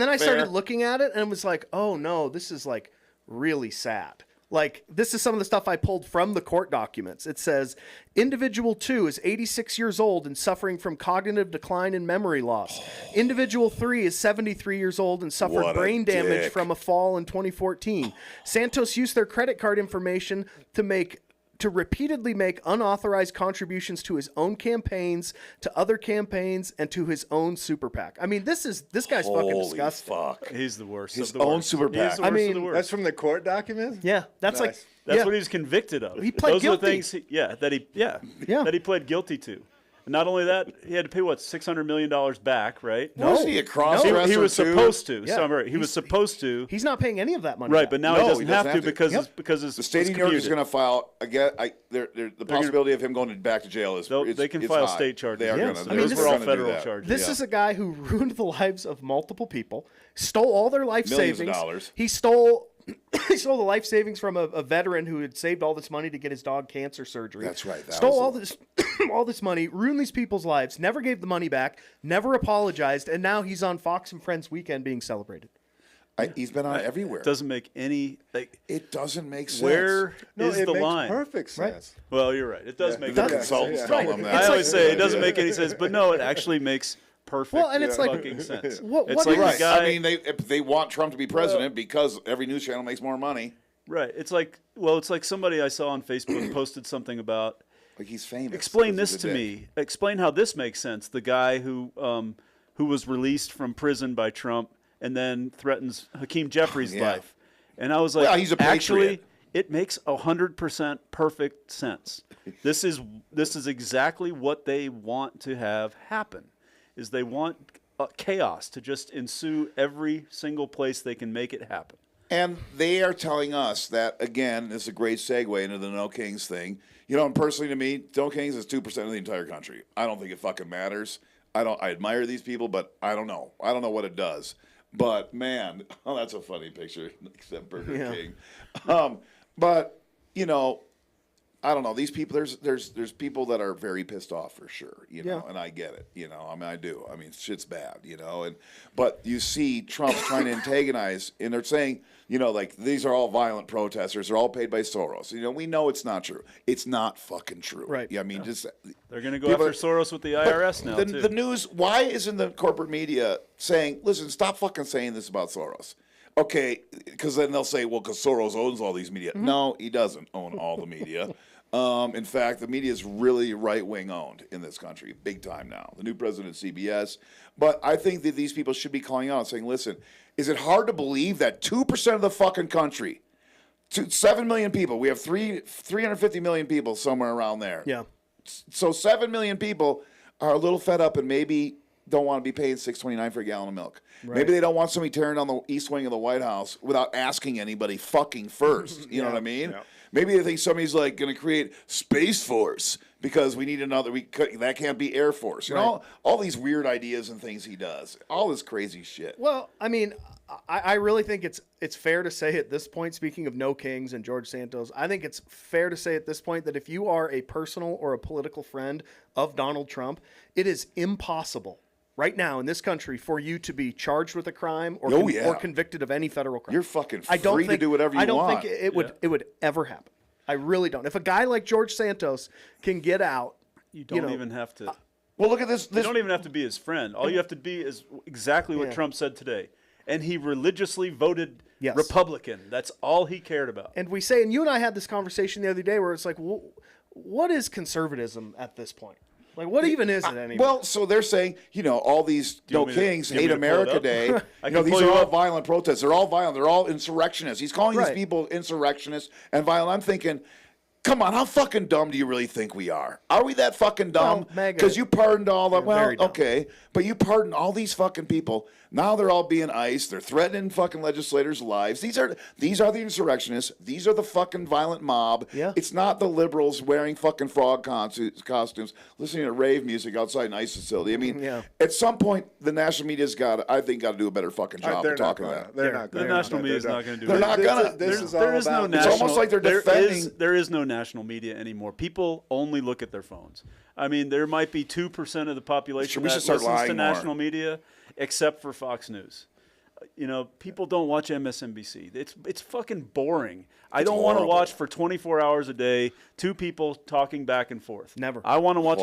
I started looking at it and was like, oh no, this is like really sad. Like, this is some of the stuff I pulled from the court documents. It says, Individual 2 is 86 years old and suffering from cognitive decline and memory loss. Individual 3 is 73 years old and suffered
What a
brain damage
dick.
from a fall in 2014. Santos used their credit card information to repeatedly make unauthorized contributions to his own campaigns, to other campaigns, and to his own super PAC. I mean, this guy's fucking
Holy
disgusting.
fuck.
He's the worst.
His
of the
own
worst.
super
He's
PAC.
the worst
I mean,
of the worst.
That's from the court documents?
Yeah, that's
Nice.
like
That's
yeah.
what he's convicted of.
He pled
Those
guilty.
are the things that he pled guilty to. Not only that, he had to pay what, $600 million back, right?
Wasn't he a cross-dresser
He was
too?
supposed to.
Yeah.
So I'm right. He was supposed to.
He's not paying any of that money.
Right,
back.
but now
No,
he doesn't have to because
Yep.
it's
The state of New York is going to file again. The possibility of him going back to jail is
they can
it's
file
high.
state charges.
They are
against
going to.
him.
this
Those were all
is-
federal charges.
This is a guy who ruined the lives of multiple people, stole all their life
Millions of
savings.
dollars.
He stole the life savings from a veteran who had saved all this money to get his dog cancer surgery.
That's right. That
Stole
was
all this money, ruined these people's lives, never gave the money back, never apologized, and now he's on Fox and Friends Weekend being celebrated.
He's been on everywhere.
Doesn't make any.
It doesn't make sense.
Where
No,
is
it
the
makes
line?
perfect sense.
Well, you're right. It does make
The
perfect sense.
consultants tell them that.
I always say it doesn't make any sense, but no, it actually makes perfect
Well, and it's like-
fucking sense.
What-
it's
what
like
is-
the guy.
I mean, they want Trump to be president because every news channel makes more money.
Right. It's like somebody I saw on Facebook posted something about.
Like he's famous.
Explain
because
this
he's a
to
dick.
me. Explain how this makes sense. The guy who was released from prison by Trump and then threatens Hakeem Jeffrey's
Yeah.
life. And I was like,
Well, he's a
actually,
patriot.
it makes 100% perfect sense. This is exactly what they want to have happen. Is they want chaos to just ensue every single place they can make it happen.
And they are telling us that, again, this is a great segue into the No Kings thing. You know, and personally to me, No Kings is 2% of the entire country. I don't think it fucking matters. I admire these people, but I don't know. I don't know what it does. But, man, that's a funny picture, except Burger King. But, you know, I don't know. These people, there's people that are very pissed off for sure, you know, and I get it, you know. I mean, I do. I mean, shit's bad, you know. But you see Trump trying to antagonize, and they're saying, you know, like, these are all violent protesters. They're all paid by Soros. You know, we know it's not true. It's not fucking true.
Right.
Yeah, I mean, just
They're going to go after Soros with the IRS now, too.
the news, why isn't the corporate media saying, listen, stop fucking saying this about Soros? Okay, because then they'll say, well, because Soros owns all these media. No, he doesn't own all the media. In fact, the media is really right-wing owned in this country, big time now. The new president of CBS. But I think that these people should be calling out and saying, listen, is it hard to believe that 2% of the fucking country, 7 million people, we have 350 million people somewhere around there.
Yeah.
So 7 million people are a little fed up and maybe don't want to be paying $6.29 for a gallon of milk. Right. Maybe they don't want somebody tearing down the east wing of the White House without asking anybody fucking first. You know what I mean? Yeah. Maybe they think somebody's like going to create Space Force because we need another. That can't be Air Force. You know, all these weird ideas and things he does. All this crazy shit.
Well, I mean, I really think it's fair to say at this point, speaking of No Kings and George Santos, I think it's fair to say at this point that if you are a personal or a political friend of Donald Trump, it is impossible right now in this country for you to be charged with a crime or, or convicted of any federal crime.
You're fucking free to do whatever you want.
I don't think it would ever happen. I really don't. If a guy like George Santos can get out,
you don't even have to.
Well, look at this.
You don't even have to be his friend. All you have to be is exactly what Trump said today. And he religiously voted Republican. That's all he cared about.
And we say, and you and I had this conversation the other day where it's like, what is conservatism at this point? Like, what even is it anymore?
Well, so they're saying, you know, all these No Kings hate America Day. You know, these are all violent protests. They're all violent. They're all insurrectionists. He's calling these people insurrectionists and violent. I'm thinking, come on, how fucking dumb do you really think we are? Are we that fucking dumb? Because you pardoned all the, okay, but you pardoned all these fucking people. Now they're all being iced. They're threatening fucking legislators' lives. These are the insurrectionists. These are the fucking violent mob.
Yeah.
It's not the liberals wearing fucking frog costumes, listening to rave music outside an ICE facility. I mean, at some point, the national media's got to do a better fucking job of talking about that.
They're not going to.
The national media's not going to do
They're not going to.
There is no national.
It's almost like they're defending.
There is no national media anymore. People only look at their phones. I mean, there might be 2% of the population that listens to national media, except for Fox News. You know, people don't watch MSNBC. It's fucking boring. I don't want to watch for 24 hours a day 2 people talking back and forth.
Never.
I want to watch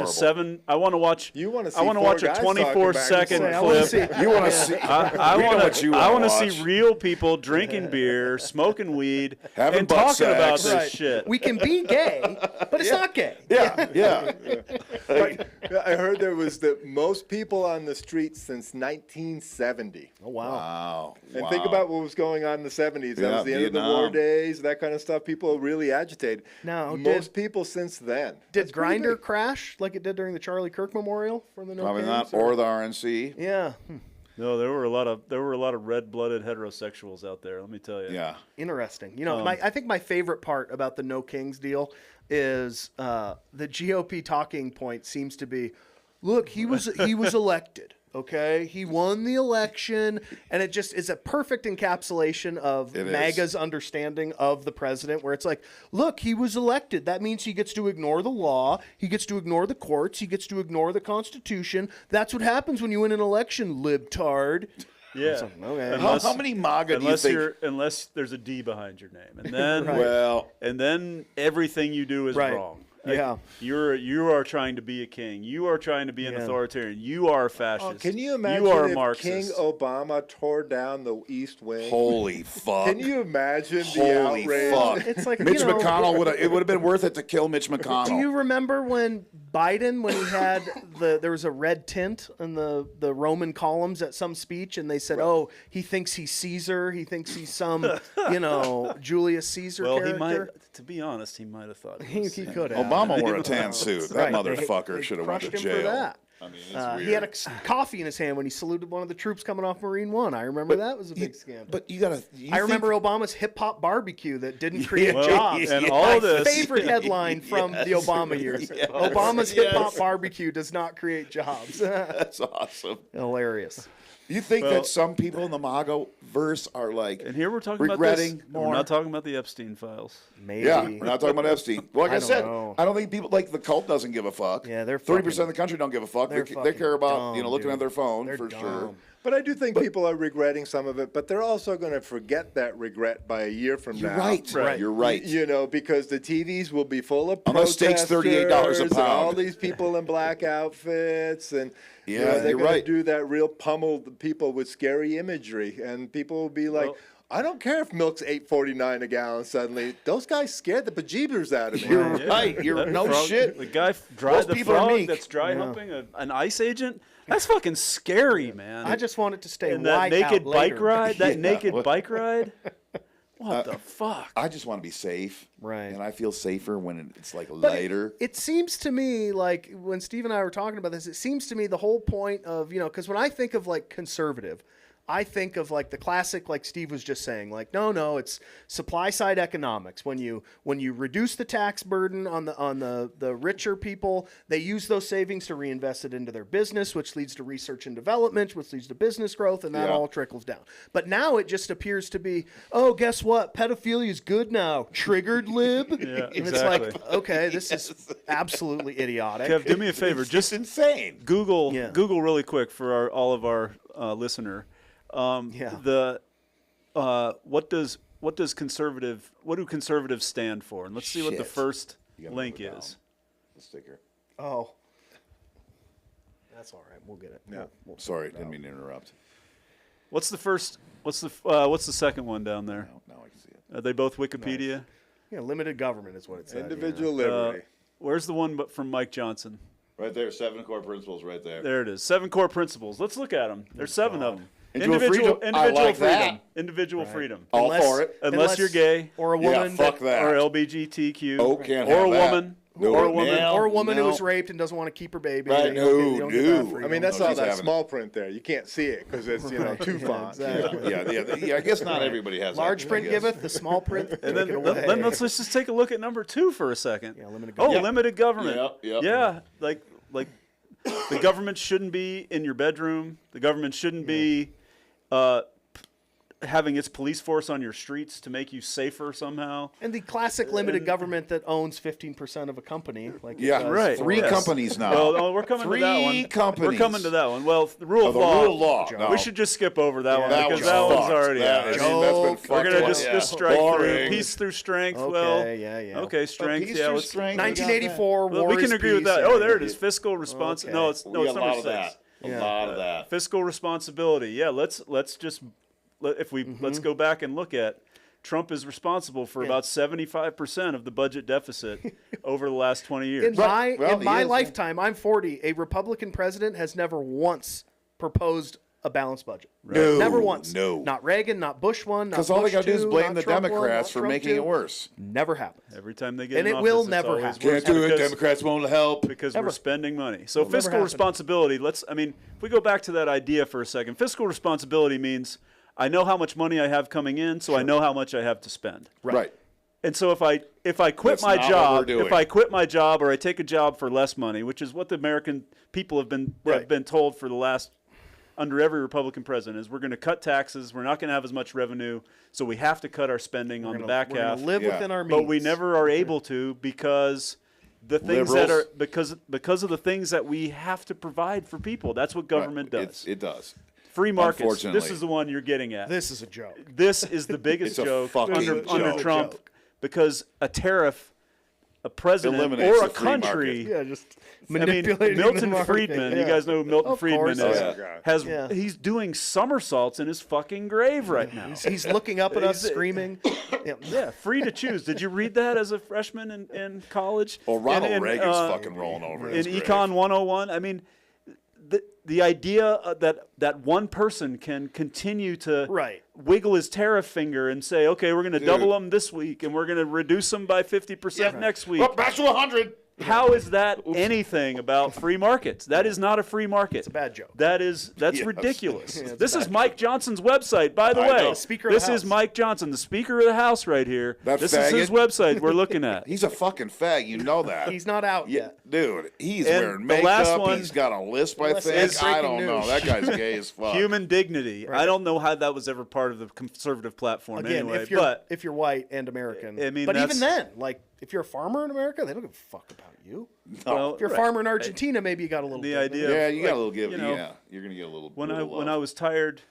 I want to watch.
You want to see?
I want to watch a 24-second clip.
You want to see?
I want to see real people drinking beer, smoking weed, and talking about this shit.
We can be gay, but it's not gay.
Yeah.
I heard there was the most people on the streets since 1970.
Oh, wow.
Wow.
And think about what was going on in the 70s. That
Yeah,
was the end of the
Vietnam.
war days, that kind of stuff. People really agitated.
Now,
most people since then.
Did Grindr crash like it did during the Charlie Kirk Memorial for the No
Probably
Kings,
not, or the RNC.
Yeah.
No, there were a lot of red-blooded heterosexuals out there. Let me tell you.
Yeah.
Interesting. You know, I think my favorite part about the No Kings deal is the GOP talking point seems to be, look, he was elected. Okay, he won the election, and it just is a perfect encapsulation of MAGA's understanding of the president, where it's like, look, he was elected. That means he gets to ignore the law, he gets to ignore the courts, he gets to ignore the Constitution. That's what happens when you win an election, libtard.
Yeah.
So, okay.
How many MAGA do you think?
Unless there's a D behind your name, and then
Right.
and then everything you do is
Right.
wrong.
Yeah.
You are trying to be a king. You are trying to be an authoritarian. You are a fascist.
Can you imagine
You are a
if
Marxist.
King Obama tore down the East Wing?
Holy fuck.
Can you imagine the
Holy
outrage?
fuck.
It's like,
Mitch
you know,
McConnell would have been worth it to kill Mitch McConnell.
Do you remember when Biden, when he had there was a red tint in the Roman columns at some speech, and they said, "Oh, he thinks he's Caesar. He thinks he's some, Julius Caesar
Well,
character."
he might. To be honest, he might have thought.
He could have.
Obama wore a tan suit. That
Right. They
motherfucker should have went
crushed
to
him
jail.
for that.
I mean, it's weird.
He had a coffee in his hand when he saluted one of the troops coming off Marine One. I remember that was a big scandal.
But you gotta.
I remember Obama's hip hop barbecue that didn't create
Well,
jobs.
and
My
all this-
favorite headline from the Obama years: Obama's hip hop barbecue does not create jobs.
That's awesome.
Hilarious.
You think that some people in the MAGA verse are like,
And here we're talking
regretting
about this.
more?
We're not talking about the Epstein files.
Maybe.
Yeah, we're not talking about Epstein. Well, like I
don't
said,
know.
I don't think people like the cult doesn't give a fuck.
Yeah, they're
30% of
fucking-
the country don't give a fuck.
they're
They
fucking
care about
dumb,
looking
dude.
at their phone
They're
for
dumb.
sure.
But I do think people are regretting some of it, but they're also going to forget that regret by a year from
You're
now.
right.
Right.
You're right.
Because the TVs will be full of
Unless steak's $38 a
protesters and all
pound.
these people in black outfits, and
Yeah,
they're
you're
going
right.
to do that real pummel the people with scary imagery, and people will be like,
Well-
I don't care if milk's $8.49 a gallon suddenly. Those guys scared the bejeebers out of me.
You're right. You're
That
no
frog-
shit.
The guy
Most
the
people are
frog
meek.
that's dry humping an ICE agent. That's fucking scary, man.
I just want it to stay
and that
white
naked
out
bike
later.
ride. That
Yeah.
naked bike ride. What the fuck?
I just want to be safe.
Right.
And I feel safer when it's like lighter.
It seems to me like when Steve and I were talking about this, it seems to me the whole point of, because when I think of like conservative, I think of like the classic, like Steve was just saying, like, no, it's supply side economics. When you reduce the tax burden on the richer people, they use those savings to reinvest it into their business, which leads to research and development, which leads to business growth, and that
Yeah.
all trickles down. But now it just appears to be, oh, guess what? Pedophilia is good now. Triggered lib.
Yeah,
And it's
exactly.
like, okay, this is absolutely idiotic.
Kev, do me a favor. Just
insane.
Google
Yeah.
Google really quick for all of our listener.
Yeah.
What do conservatives stand for? And let's see what the
Shit.
first
You gotta
link
move it
is.
The sticker.
Oh. That's all right. We'll get it.
Yeah.
Sorry, didn't mean to interrupt.
What's the second one down there?
Now I can see it.
Are they both Wikipedia?
Yeah, limited government is what it said.
Individual liberty.
Where's the one from Mike Johnson?
Right there, 7 core principles right there.
There it is. 7 core principles. Let's look at them. There's 7 of them.
Individual freedom. I like
freedom.
that.
Individual freedom.
All
Unless-
for it.
Unless you're gay
or a
Yeah,
woman,
fuck that.
or LBGTQ.
Oh, can't
or
have
a
that.
woman.
No,
or a woman.
no.
or a woman who
no.
was raped and doesn't want to keep her baby.
Right,
They don't get that
no.
freedom.
I mean, that's
No,
all
she's
that
having
small print there. You can't see it because it's, two fonts.
exactly.
Yeah, I guess not everybody has
Large
that.
print
I guess.
giveth, the small print.
And
take it away.
then let's just take a look at number 2 for a second.
Yeah, limited
Oh,
government.
limited government.
Yep.
Yeah, like the government shouldn't be in your bedroom. The government shouldn't be having its police force on your streets to make you safer somehow.
And the classic limited government that owns 15% of a company. Like it
Yeah,
does
right.
for-
3
Yes.
companies now.
Well, we're coming to that one.
3 companies.
We're coming to that one. Well, the rule of
the
law.
rule of law. No.
We should just skip over that one
That
because
was
that one's
fucked.
already
That-
out.
I mean, that's been
Joke.
fucked
We're gonna
up.
just strike through
Boring.
peace through strength.
Okay,
Well,
yeah.
Okay, strength.
Peace
Yeah,
through
let's.
strength.
1984
Well,
war
we can
is
agree with
peace.
that. Oh, there it is. Fiscal response.
Okay.
No, it's
We
no, it's
got a lot
number
of
6.
that.
Yeah.
A lot of that.
Fiscal responsibility. Yeah, let's just if we let's go back and look at Trump is responsible for about 75% of the budget deficit over the last 20 years.
In my
Well,
lifetime, I'm 40. A Republican president has never once proposed a balanced budget.
No,
Never once.
no.
Not Reagan, not Bush one, not
Because all they
Bush
got to do is
two,
blame
not
the
Trump one,
Democrats
not
for
Trump
making
two.
it worse.
Never happens.
Every time they get
And
in
it
office,
will
it's
never
always
happen.
worse
Can't do it.
because-
Democrats won't help.
because
Never.
we're spending money. So
never
fiscal
happen.
responsibility, if we go back to that idea for a second, fiscal responsibility means I know how much money I have coming in, so I know how much I have to spend.
Right.
And so if I quit
That's
my
not what
job,
we're doing.
if I quit my job or I take a job for less money, which is what the American people have been told for the last under every Republican president, is we're going to cut taxes, we're not going to have as much revenue, so we have to cut our spending on the back
We're
half.
gonna live
Yeah.
within our means.
But we never are able to because the things that are
Liberals.
because of the things that we have to provide for people. That's what government does.
It does.
Free markets.
Unfortunately.
This is the one you're getting at.
This is a joke.
This is the biggest
It's a
joke
fucking
under
joke.
Trump because a tariff, a president
Eliminates
or a
the free
country.
market.
Yeah, just
I mean,
manipulating the
Milton
market.
Friedman.
Yeah.
You guys know who Milton
Of
Friedman
course.
is.
Oh, yeah.
Has
Yeah.
he's doing somersaults in his fucking grave right now.
He's looking up at us,
He's-
screaming. Yeah.
Yeah, free to choose. Did you read that as a freshman in college?
Well, Ronald
In-
Reagan's fucking rolling over
in
his grave.
Econ 101. I mean, the idea that one person can continue to
Right.
wiggle his tariff finger and say, okay, we're going to double them this week and we're going to reduce them by 50% next week.
Well, back to 100.
How is that anything about free markets? That is not a free market. It's
a bad joke.
That's
Yes.
ridiculous.
it's a
This is
bad
Mike Johnson's website, by the
I
way.
know.
Speaker of the
This is
House.
Mike Johnson, the Speaker of the House, right here.
That
This is his
faggot.
website we're looking at.
He's a fucking fag. You know that.
He's not out
Yeah,
yet.
dude, he's
And
wearing
the last
makeup.
one-
He's got a lisp, I
Unless
think.
it's
I
breaking
don't know.
news.
That guy's gay as fuck.
Human dignity. I don't know how that was ever part of the conservative platform
Again,
anyway.
if you're white and American.
I mean,
but even
that's-
then, like if you're a farmer in America, they don't give a fuck about you.
well,
If you're a
right.
farmer in Argentina, maybe you got a little.
The
bit.
idea
Yeah,
of,
you got
like,
a little give.
you know,
Yeah, you're gonna get a little.
when
little
I
love.
was tired,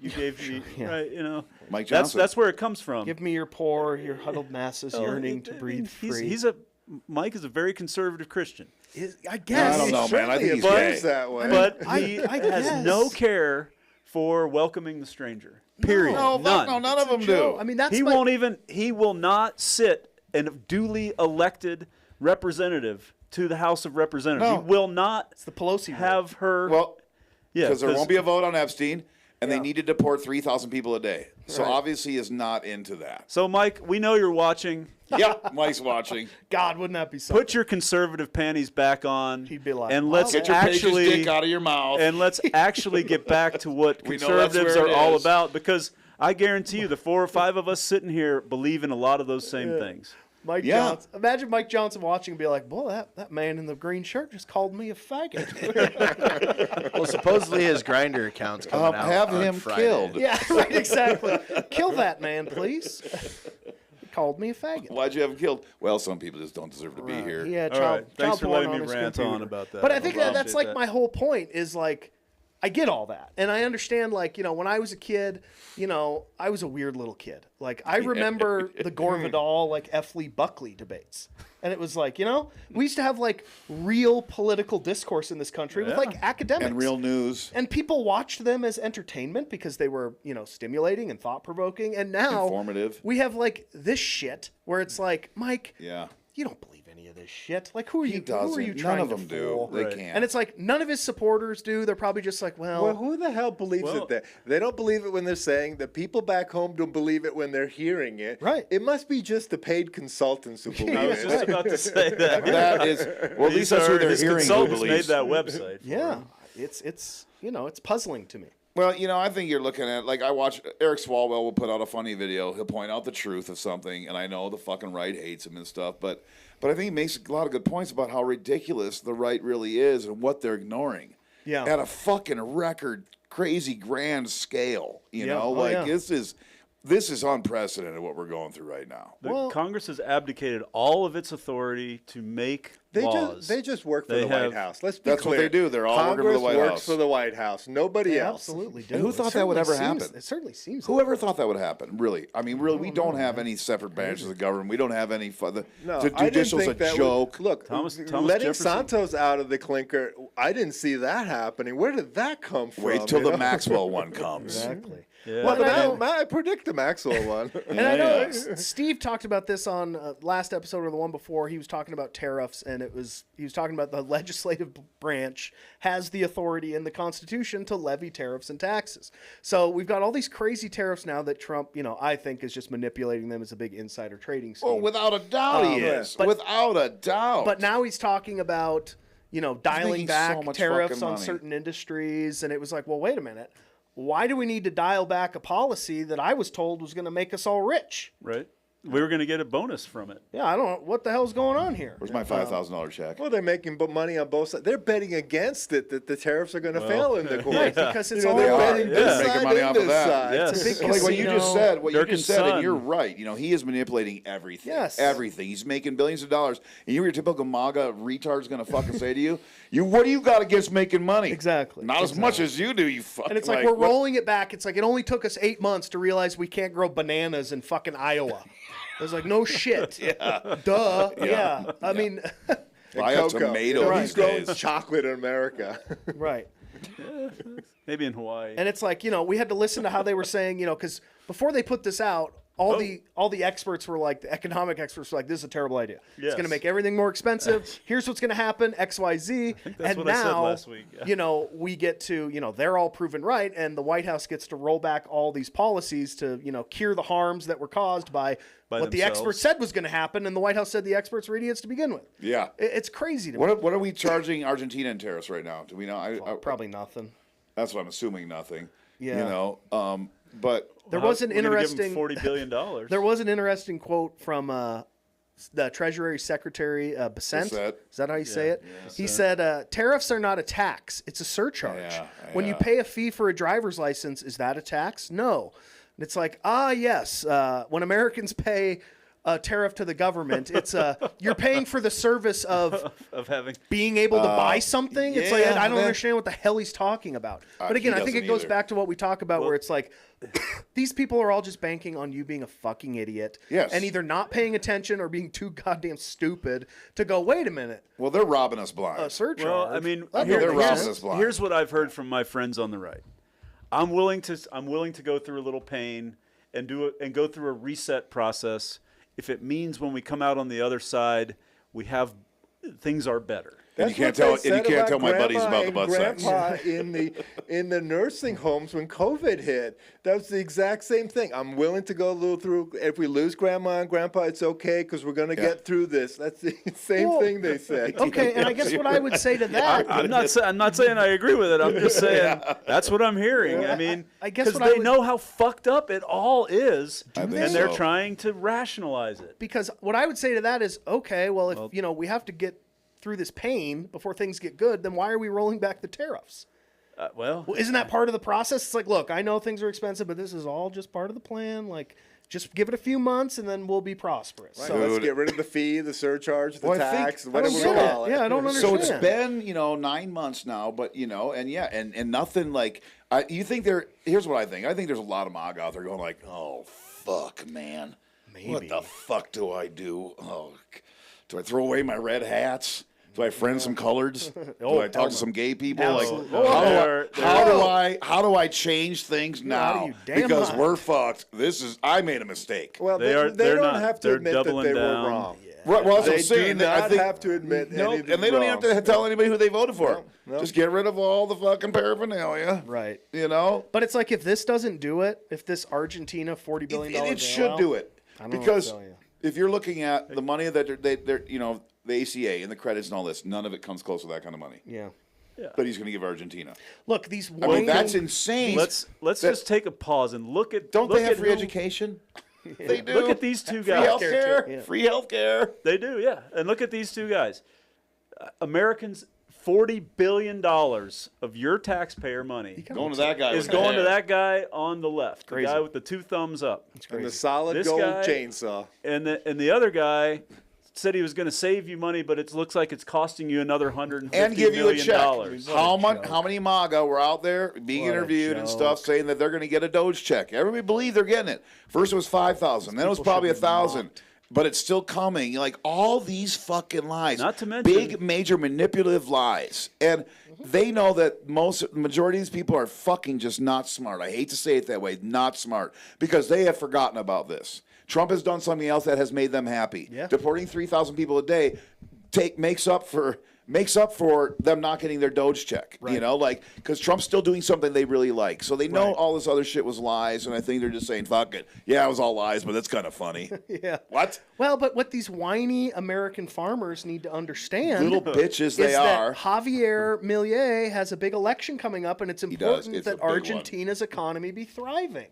you gave me right. You know,
Mike Johnson.
that's where it comes from.
Give me your poor, your huddled masses yearning to
I mean,
breathe free.
Mike is a very conservative Christian,
I guess.
I don't know, man. I think he's
Certainly
gay.
appears that way.
but
I
he
guess.
has no care for welcoming the stranger. Period.
No, fuck
None.
no, none of them do.
I mean, that's
He
my-
won't even. He will not sit a duly elected representative to the House of Representatives.
No.
He will not
It's the Pelosi rule.
have her.
Well,
yeah,
because there won't be a vote on Epstein, and they
Yeah.
need to deport 3,000 people a day. So
Right.
obviously, he is not into that.
So, Mike, we know you're watching.
Yep, Mike's watching.
God, wouldn't that be something?
Put your conservative panties back on.
He'd be like,
and
"Well,
let's
Get your Page's
actually
dick out of your mouth.
and let's actually get back to what
We know that's
conservatives
where
are
it
all
is.
about. Because I guarantee you, the 4 or 5 of us sitting here believe in a lot of those same things.
Mike
Yeah.
Johnson. Imagine Mike Johnson watching and be like, "Boy, that man in the green shirt just called me a faggot."
Well, supposedly his grinder account's coming out.
have
on
him
Friday.
killed.
yeah, right. Exactly. Kill that man, please. He called me a faggot.
Why'd you have him killed? Well, some people just don't deserve to be here.
Yeah,
All
child,
right. Thanks
child
for
porn
letting me
on his
rant
computer.
on about that.
But I think
I
that's
appreciate
like
that.
my whole point is like, I get all that. And I understand, like, you know, when I was a kid, you know, I was a weird little kid. Like, I remember the Gore Vidal, like, F. Lee Buckley debates. And it was like, you know, we used to have, like, real political discourse in this country with, like, academics.
And real news.
And people watched them as entertainment because they were, you know, stimulating and thought-provoking. And now
Informative.
we have, like, this shit where it's like, Mike,
Yeah.
you don't believe any of this shit. Like, who are you?
He
Who are
doesn't.
you
None
trying
of
to
them
fool?
do. They
Right.
can't.
And it's like none of his supporters do. They're probably just like,
Well, who the hell believes
Well-
it? They don't believe it when they're saying. The people back home don't believe it when they're hearing it.
Right.
It must be just the paid consultants who believe
I was
it.
just about to say that.
that is, well, at least that's who they're
his
hearing who
consultants made
believes.
that website. for
yeah,
him.
it's you know, it's puzzling to me.
Well, you know, I think you're looking at, like, I watch Eric Swalwell will put out a funny video. He'll point out the truth of something, and I know the fucking right hates him and stuff, but I think he makes a lot of good points about how ridiculous the right really is and what they're ignoring.
Yeah.
At a fucking record, crazy grand scale, you
Yeah.
know?
Oh,
Like,
yeah.
this is unprecedented what we're going through right now.
The Congress has abdicated all of its authority to make laws.
They just work for
They
the
have-
White House. Let's be
That's what
clear.
they do. They're all working for the
Congress
White
works
House.
for the White House. Nobody
They
else.
absolutely do.
And who
It
thought that would
certainly
ever
seems-
happen?
It certainly seems.
Whoever thought that would happen, really? I mean, really, we don't have any separate branches of government. We don't have any. The
No,
the
I didn't
judicial's a
think that
joke.
Look,
Thomas
letting
Jefferson.
Santos out of the clinker, I didn't see that happening. Where did that come from?
Wait till
you
the
know?
Maxwell one comes.
Exactly.
Yeah.
Well, I predict the Maxwell one.
And I know Steve talked about this on last episode or the one before. He was talking about tariffs, and he was talking about the legislative branch has the authority in the Constitution to levy tariffs and taxes. So we've got all these crazy tariffs now that Trump, I think is just manipulating them as a big insider trading scheme.
Oh, without a doubt he is. Without a doubt.
But now he's talking about, dialing
making
back
so much
tariffs
fucking
on
money.
certain industries. And it was like, well, wait a minute. Why do we need to dial back a policy that I was told was going to make us all rich?
Right. We were going to get a bonus from it.
Yeah, I don't know. What the hell's going on here?
Where's my $5,000 check?
Well, they're making money on both sides. They're betting against it that the tariffs are going to fail in the court.
Right, because it's all
they're
about
betting
They're
this
making
side
money
and
off of
this
that.
side.
Yes.
It's a big
Like what you just said,
Dirk
and
and
you're
Son.
right. He is manipulating everything.
Yes.
Everything. He's making billions of dollars. And your typical MAGA retard's going to fucking say to you, what do you got against making money?
Exactly.
Not as much as you do, you fucking.
And it's like we're rolling it back. It's like it only took us 8 months to realize we can't grow bananas in fucking Iowa. I was like, no shit. Yeah. Duh. Yeah. I mean,
Buy a tomato
He's
these
growing
days.
chocolate in America.
right.
Maybe in Hawaii.
And it's like, we had to listen to how they were saying, because before they put this out, all the experts were like, the economic experts were like, this is a terrible idea. It's
Yes.
going to make everything more expensive. Here's what's going to happen, X, Y, Z.
that's
And
what I said
now,
last week. Yeah.
we get to, they're all proven right, and the White House gets to roll back all these policies to, cure the harms that were caused by what the
themselves.
experts said was going to happen, and the White House said the experts were idiots to begin with.
Yeah.
It's crazy to me.
What are we charging Argentina in tariffs right now? Do we know?
Probably nothing.
That's what I'm assuming. Nothing.
Yeah.
But
There was an
We're gonna give
interesting
them $40 billion.
There was an interesting quote from the Treasury Secretary Besant.
Besant.
Is that how you say it? He said, "Tariffs are not a tax; it's a surcharge. When you pay a fee for a driver's license, is that a tax? No." And it's like, yes. When Americans pay a tariff to the government, it's you're paying for the service of
having
being able to buy something. It's like I don't
man.
understand what the hell he's talking about. But again,
he
I think it
doesn't
goes
either.
back to what we talk about, where it's like these people are all just banking on you being a fucking idiot,
Yes.
and either not paying attention or being too goddamn stupid to go. Wait a minute,
Well, they're robbing us blind.
a surcharge.
Well, I mean,
That
they're
don't make
robbing
sense.
us blind.
here's what I've heard from my friends on the right. I'm willing to go through a little pain and go through a reset process if it means when we come out on the other side, things are better.
And you can't tell my buddies about the butt sex.
Grandpa in the nursing homes when COVID hit. That was the exact same thing. I'm willing to go a little through. If we lose grandma and grandpa, it's okay because we're going to get through this. That's the same thing they said.
Okay, and I guess what I would say to that,
I'm not saying I agree with it. I'm just saying that's what I'm hearing. I mean,
I guess
because
what I
they
would-
know how fucked up it all is, and
think
they're
so.
trying to rationalize it.
because what I would say to that is, okay, well, if we have to get through this pain before things get good, then why are we rolling back the tariffs?
Well,
Well, isn't that part of the process? It's like, look, I know things are expensive, but this is all just part of the plan. Like, just give it a few months, and then we'll be prosperous.
Right,
So,
let's get rid of the fee, the surcharge, the
Well, I think-
tax,
I
whatever we
don't get it.
call it.
Yeah, I don't
So
understand.
it's been 9 months now, but and nothing like you think there. Here's what I think. I think there's a lot of MAGA out there going like, oh fuck, man, what the fuck do I do? Oh, do I throw away my red hats? Do I friend some coloreds? Do I talk to some gay people?
Absolutely.
Like, how do I change things
out
now?
of your damn
Because
mind.
we're fucked. I made a mistake.
Well,
They
they,
are-
they
they're
don't
not-
have to
they're
admit that
doubling
they
down.
were wrong.
Right, well, that's what
They
I'm saying.
do not
I think,
have to admit
no,
anything
and they don't
wrong.
have to tell anybody who they voted for.
No.
Just get rid of all the fucking paraphernalia.
right.
But
But it's like, if this doesn't do it, if this Argentina $40 billion
it should do it.
I don't know what
Because
to tell you.
if you're looking at the money that they're the ACA and the credits and all this, none of it comes close to that kind of money.
Yeah.
But he's going to give Argentina.
Look, these
I mean, that's insane.
let's just take a pause and look at.
Don't
look
they have
at
free
who-
education? They do.
Look at these two
Free
guys.
healthcare.
Yeah.
Free healthcare.
They do, yeah. And look at these two guys. Americans, $40 billion of your taxpayer money
Going to that guy.
is
with
going
the
to
hair.
that guy on the left,
Crazy.
the guy with the 2 thumbs up.
And the solid
This
gold
guy-
chainsaw.
And the other guy said he was going to save you money, but it looks like it's costing you another $150
And give you a
million.
check. How many MAGA were out there being
What a
interviewed and
joke.
stuff saying that they're going to get a Doge check? Everybody believed they're getting it. First it was 5,000, then it was
people
probably
should be
1,000,
mocked.
but it's still coming. Like all these fucking lies,
Not to mention
big, major, manipulative lies, and they know that majority of these people are fucking just not smart. I hate to say it that way, not smart, because they have forgotten about this. Trump has done something else that has made them happy.
Yeah.
Deporting 3,000 people a day makes up for them not getting their Doge check.
Right.
You know, like because Trump's still doing something they really like. So they know all this other shit was lies, and I think they're just saying, "Fuck it, yeah, it was all lies, but that's kind of funny."
Yeah.
What?
Well, but what these whiny American farmers need to understand,
Little bitches they
is
are.
that Javier Milei has a big election coming up, and it's important
It's a
that
big one.
Argentina's economy be thriving.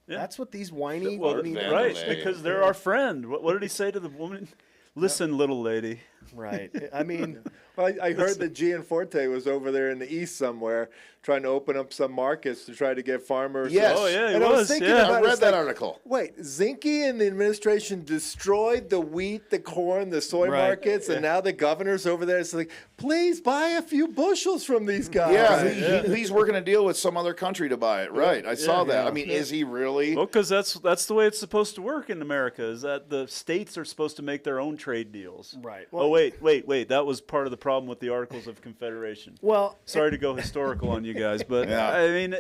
Yeah.
That's what these whiny.
Well,
need to
Van
right,
Milei.
because they're our friend. What did he say to the woman? Listen, little lady.
Right. I mean,
Well, I heard that Gianforte was over there in the east somewhere trying to open up some markets to try to get farmers.
Yes.
Oh yeah, he
And I was
was.
thinking
Yeah.
about
I
it,
read
it's
that
like,
article.
Wait, Zinke and the administration destroyed the wheat, the corn, the soy
Right.
markets, and now the governor's over there. It's like, please buy a few bushels from these guys.
Yeah, he's working a deal with some other country to buy it. Right, I saw that. I mean, is he really?
Well, because that's the way it's supposed to work in America. Is that the states are supposed to make their own trade deals?
Right.
Oh wait. That was part of the problem with the Articles of Confederation.
well,
Sorry to go historical on you guys, but
Yeah.
I mean,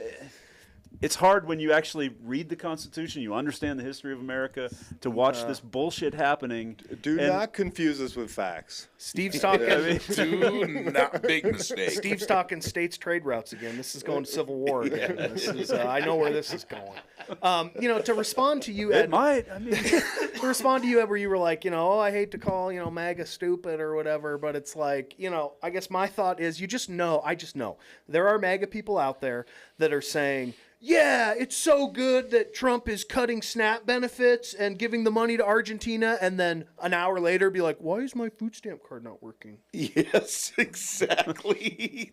it's hard when you actually read the Constitution, you understand the history of America, to watch this bullshit happening.
Do
and-
not confuse us with facts.
Steve's talking.
Do not big mistake.
Steve's talking states trade routes again. This is going Civil War again. This is, I know where this is going. To respond to you,
It
Ed,
might. I mean,
to respond to you, Ed, where you were like, oh, I hate to call, MAGA stupid or whatever, but it's like, I guess my thought is I just know there are MAGA people out there that are saying, yeah, it's so good that Trump is cutting SNAP benefits and giving the money to Argentina, and then an hour later be like, why is my food stamp card not working?
Yes, exactly.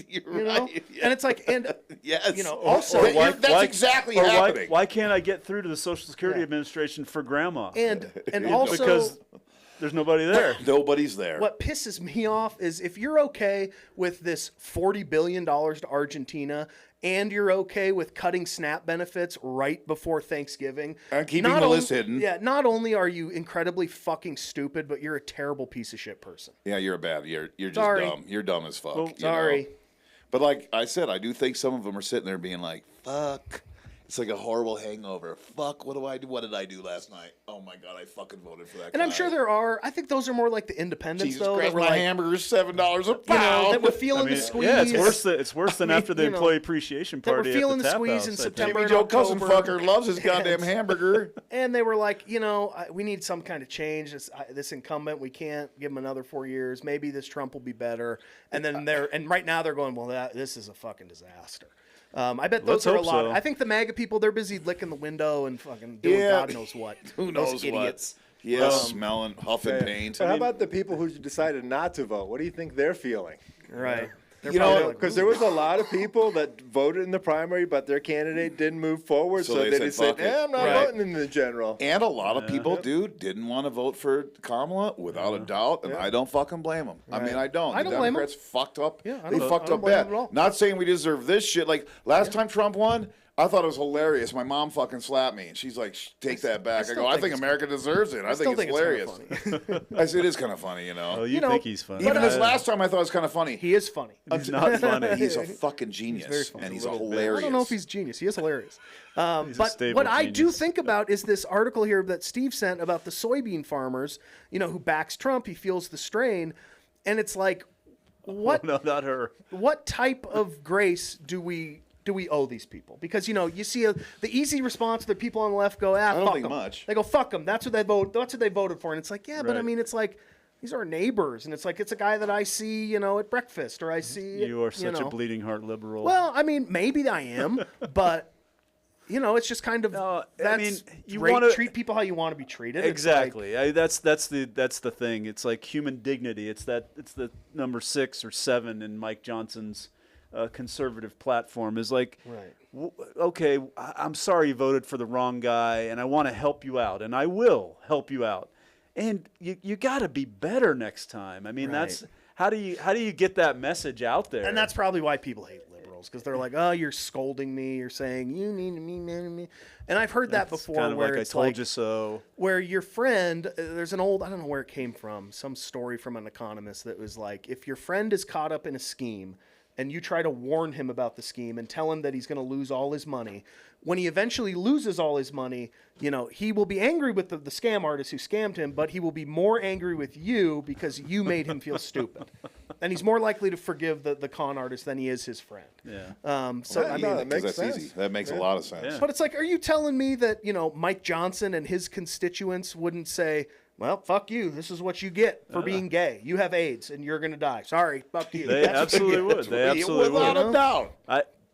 You're right.
And it's like, and
Yes.
also,
That's exactly
or
happening.
why can't I get through to the Social Security Administration for grandma?
and also
because there's nobody there.
Nobody's there.
what pisses me off is if you're okay with this $40 billion to Argentina and you're okay with cutting SNAP benefits right before Thanksgiving.
And keeping the list hidden.
Yeah, not only are you incredibly fucking stupid, but you're a terrible piece of shit person.
Yeah, you're just
Sorry.
dumb. You're dumb as fuck.
Well,
you
Sorry.
know? But like I said, I do think some of them are sitting there being like, fuck. It's like a horrible hangover. Fuck, what do I do? What did I do last night? Oh my God, I fucking voted for that
And
guy.
I'm sure there are, I think those are more like the independents,
Jesus
though,
Christ,
that were
my
like,
hamburger's $7 a pound.
that were feeling
I mean,
the squeeze.
yeah, it's worse than after the employee appreciation
that were
party.
feeling
at
the
the
squeeze
tap
in
house, I think.
September.
Jimmy
in
Joe Cousin
October.
fucker loves his goddamn hamburger.
And they were like, we need some kind of change. This incumbent, we can't give him another 4 years. Maybe this Trump will be better. And then right now they're going, well, this is a fucking disaster. I bet those
Let's
are a
hope
lot.
so.
I think the MAGA people, they're busy licking the window and fucking doing God knows what.
Who
Those
knows
idiots.
what? Yes, smelling, huffing paint.
But how about the people who decided not to vote? What do you think they're feeling?
Right.
You know,
Because there was a lot of people that voted in the primary, but their candidate didn't move forward,
So
so
they
they
said,
just said,
"Fuck it."
I'm not
Right.
voting in the general.
And a lot of people, dude, didn't want to vote for Kamala without a doubt, and I don't fucking blame them. I mean, I don't.
I don't
the
blame 'em.
Democrats fucked up.
Yeah, I
they
don't-
fucked
I don't
up
blame
bad.
'em at all.
Not saying we deserve this shit. Like last time Trump won, I thought it was hilarious. My mom fucking slapped me, and she's like, "Take that back." I
still
go, "I
think
think
it's
America deserves it. I
still
think it's
think it's
hilarious."
kinda funny.
I said, "It is kind of funny, you know."
Oh, you
know,
think he's funny?
Even this
I-
last time, I thought it was kind of funny.
He is funny.
He's not funny.
He's a fucking genius,
very funny.
and he's
A little bit.
hilarious.
I don't know if he's genius. He is hilarious.
He's a
But
stable
what I do
genius.
think about is this article here that Steve sent about the soybean farmers, who backs Trump. He feels the strain. And it's like, what
No, not her.
what type of grace do we owe these people? Because you see the easy response. The people on the left go,
don't
fuck
think
'em.
much.
They go, fuck them. That's what they vote. That's what they voted for. And it's like, yeah, but I
Right.
mean, it's like these are our neighbors, and it's like it's a guy that I see, at breakfast, or I see.
You are such a bleeding heart liberal.
Well, I mean, maybe I am, but it's just kind of.
No, I
that's
mean, you
great.
wanna-
Treat people how you want to be treated. It's
exactly. That's the thing. It's like human dignity. It's the number 6 or 7 in Mike Johnson's conservative platform. Is like,
Right.
Okay, I'm sorry you voted for the wrong guy, and I want to help you out, and I will help you out. And you got to be better next time. I mean,
Right.
that's how do you get that message out there?
and that's probably why people hate liberals. girls because they're like, oh, you're scolding me. You're saying you need me. And I've heard that before
kind of
where
like
it's
I told
like,
you so.
where your friend, there's an old, I don't know where it came from, some story from an economist that was like, if your friend is caught up in a scheme and you try to warn him about the scheme and tell him that he's going to lose all his money, when he eventually loses all his money, you know, he will be angry with the scam artist who scammed him, but he will be more angry with you because you made him feel stupid. And he's more likely to forgive the con artist than he is his friend.
Yeah.
So,
Yeah,
I
no,
mean,
that makes
That's
sense.
easy. That makes a lot of sense.
Yeah.
but it's like, are you telling me that, you know, Mike Johnson and his constituents wouldn't say, well, fuck you. This is what you get for being gay. You have AIDS and you're going to die. Sorry, fuck you.
They
That's what
absolutely
you get.
would. They absolutely
Without
would.
a doubt.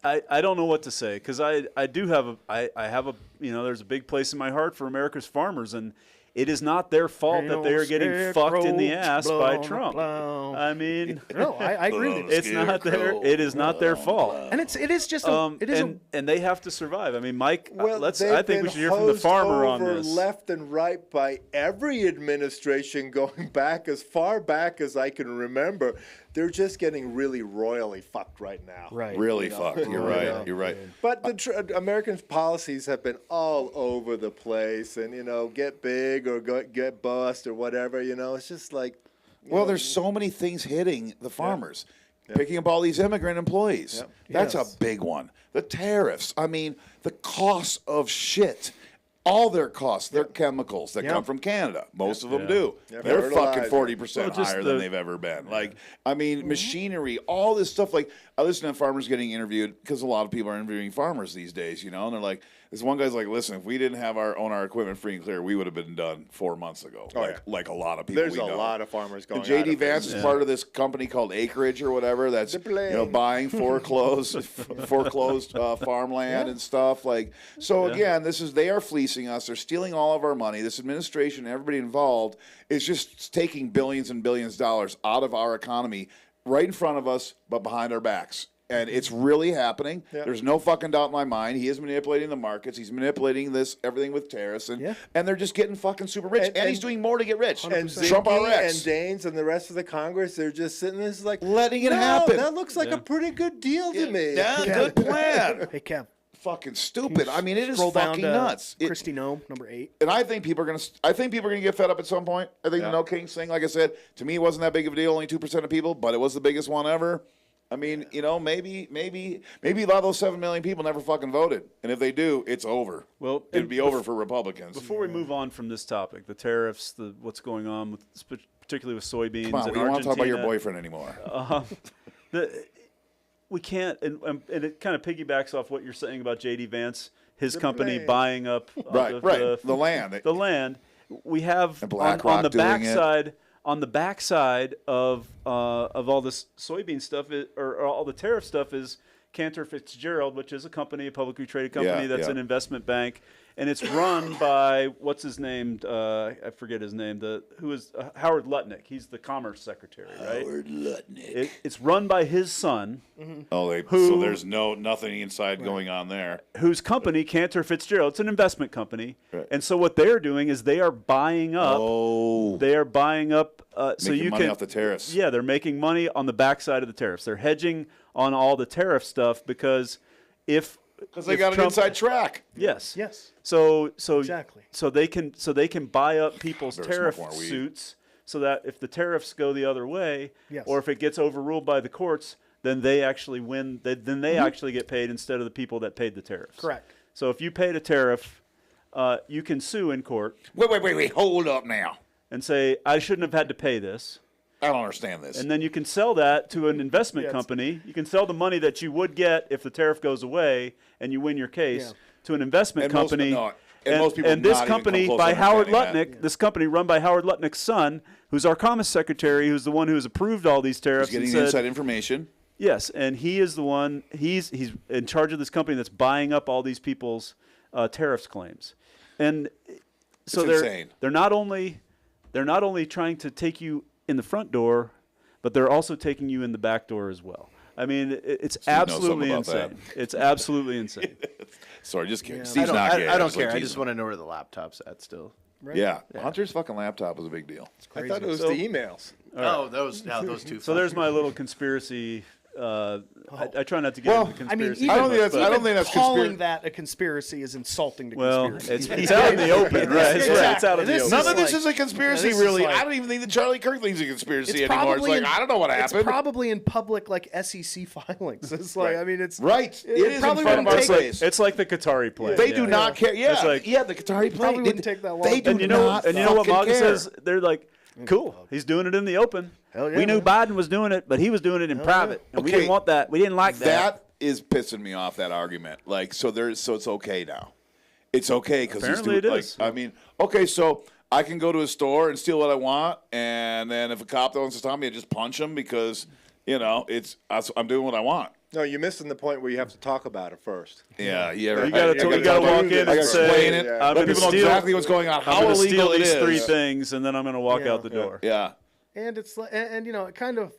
I don't know what to say because I do have I have a, you know, there's a big place in my heart for America's farmers, and it is not their fault that they are getting fucked in the ass by Trump. I mean,
No, I agree with you.
it's not their it is not their fault.
And it is just a,
And they have to survive. I mean, Mike,
Well,
I
they've
think we
been
should hear from the
hosed
farmer on
over
this.
left and right by every administration going back as far back as I can remember. They're just getting really royally fucked right now.
right.
Really fucked. You're right. You're right.
But the American policies have been all over the place, and you know, get big or get bust or whatever. You know, it's just like.
Well, there's so many things hitting the farmers. Picking up all these immigrant employees.
Yep.
That's
Yes.
a big one. The tariffs. I mean, the cost of shit. All their costs, their chemicals that come from Canada. Most of them do.
Yeah,
They're fucking
fertilizer.
40%
Well, just
higher
the-
than they've ever been. Like, I mean, machinery, all this stuff. Like, I listen to farmers getting interviewed because a lot of people are interviewing farmers these days, you know, and they're like, this one guy's like, listen, if we didn't have our equipment free and clear, we would have been done 4 months ago.
Oh,
like,
yeah.
like a lot of people.
There's
we
a
know.
lot of farmers going.
And JD
out of
Vance
business.
is part of this company called Acreage or whatever. That's buying foreclosed farmland and stuff. Like, so again, they are fleecing us. They're stealing all of our money. This administration, everybody involved, is just taking billions and billions of dollars out of our economy right in front of us, but behind our backs. And it's really happening.
Yeah.
There's no fucking doubt in my mind. He is manipulating the markets. He's manipulating everything with tariffs, and they're just getting fucking super rich. And he's doing more to get rich.
And
Trump
Zinke
RX.
and Daines and the rest of the Congress, they're just sitting there like
Letting it
"No,
happen."
That looks like a pretty good deal to me.
Yeah, good plan.
Hey, Kev.
Fucking stupid. I mean, it is
Scroll down
fucking
to
nuts.
Christy Nome, number 8.
And I think people are gonna get fed up at some point. I think the No Kings thing, like I said, to me, it wasn't that big of a deal. Only 2% of people, but it was the biggest one ever. I mean, you know, maybe a lot of those 7 million people never fucking voted, and if they do, it's over.
Well,
it'd be over for Republicans.
Before we move on from this topic, the tariffs, what's going on with, particularly with soybeans.
Come on,
and
we don't want to talk about your
Argentina.
boyfriend anymore.
We can't, and it kind of piggybacks off what you're saying about JD Vance, his
The
company
blame.
buying up
Right, the land.
The land. We have
And
on
BlackRock
the
doing it.
backside. On the backside of all this soybean stuff, or all the tariff stuff, is Cantor Fitzgerald, which is a company, a publicly traded company that's an investment bank, and it's run by what's his name? I forget his name. Who is Howard Lutnick? He's the Commerce Secretary, right?
Howard Lutnick.
It's run by his son,
So there's nothing inside going on there.
whose company, Cantor Fitzgerald, it's an investment company,
Right.
and so what they're doing is they are buying up.
Oh,
They are buying up. So
making
you
money
can
off the tariffs.
Yeah, they're making money on the backside of the tariffs. They're hedging on all the tariff stuff because
because they got an inside track.
Yes.
Yes.
So
Exactly.
So they can buy up people's
Better
tariff
smoke more weed.
suits so that if the tariffs go the other way,
Yes.
or if it gets overruled by the courts, then they actually win. Then they actually get paid instead of the people that paid the tariffs.
Correct.
So if you paid a tariff, you can sue in court
Wait. Hold up now.
and say, I shouldn't have had to pay this.
I don't understand this.
And then you can sell that to an investment company. You can sell the money that you would get if the tariff goes away and you win your case to an investment
And most-
company.
no, and most people
and this
not even
company
come close
by
to
Howard
understanding
Lutnick, this company run by Howard Lutnick's son, who's our commerce secretary, who's the one who's approved all these tariffs.
He's getting
and
the
said,
inside information.
yes, and he is the one. He's in charge of this company that's buying up all these people's tariffs claims, and so
It's insane.
they're not only trying to take you in the front door, but they're also taking you in the back door as well. I mean, it's
Steve knows
absolutely
something about
insane. It's absolutely insane.
Sorry, just kidding.
I
Steve's
don't,
not gay.
I don't
Just like
care. I
Jesus.
just want to know where the laptop's at still.
Yeah. Hunter's fucking laptop was a big deal.
I thought it was the emails.
Oh, those two.
So there's my little conspiracy I try not to get into conspiracy.
even,
I don't think that's
calling
conspiracy.
that a conspiracy is insulting to
Well,
conspiracy.
it's out in the open, right? It's out in the open.
None of this
like-
is a conspiracy,
this is
really.
like-
I don't even think that Charlie Kirk thinks it's a conspiracy
It's
anymore. It's
probably
like,
in-
I don't know what happened.
It's probably in public, like SEC filings. It's like, I mean, it's
right. It is in
probably
front of our
wouldn't take-
face.
It's like the Qatari plane.
They do not care. Yeah,
It's like-
the Qatari plane.
Probably wouldn't take that long.
They do
And you know
not
what
fucking
MAGA
care.
says? They're like, cool. He's doing it in the open.
Hell yeah,
we knew
man.
Biden was doing it, but he was doing it in private, and we
Okay.
didn't want that. We didn't like that.
That is pissing me off. That argument, like, so it's okay now. It's okay because he's
Apparently
doing.
it
Like,
is.
I mean, okay, so I can go to a store and steal what I want, and then if a cop wants to stop me, I just punch him because I'm doing what I want.
No, you're missing the point where you have to talk about it first.
Yeah.
You gotta walk in
I
and
gotta
say,
explain it.
Yeah.
I'm
Let
going to
people know
steal
exactly what's going on.
I'm
How
going to
illegal
steal
it
these
is.
3 things, and then I'm going to walk
Yeah.
out the door.
Yeah.
and it's like, and you know, it kind of,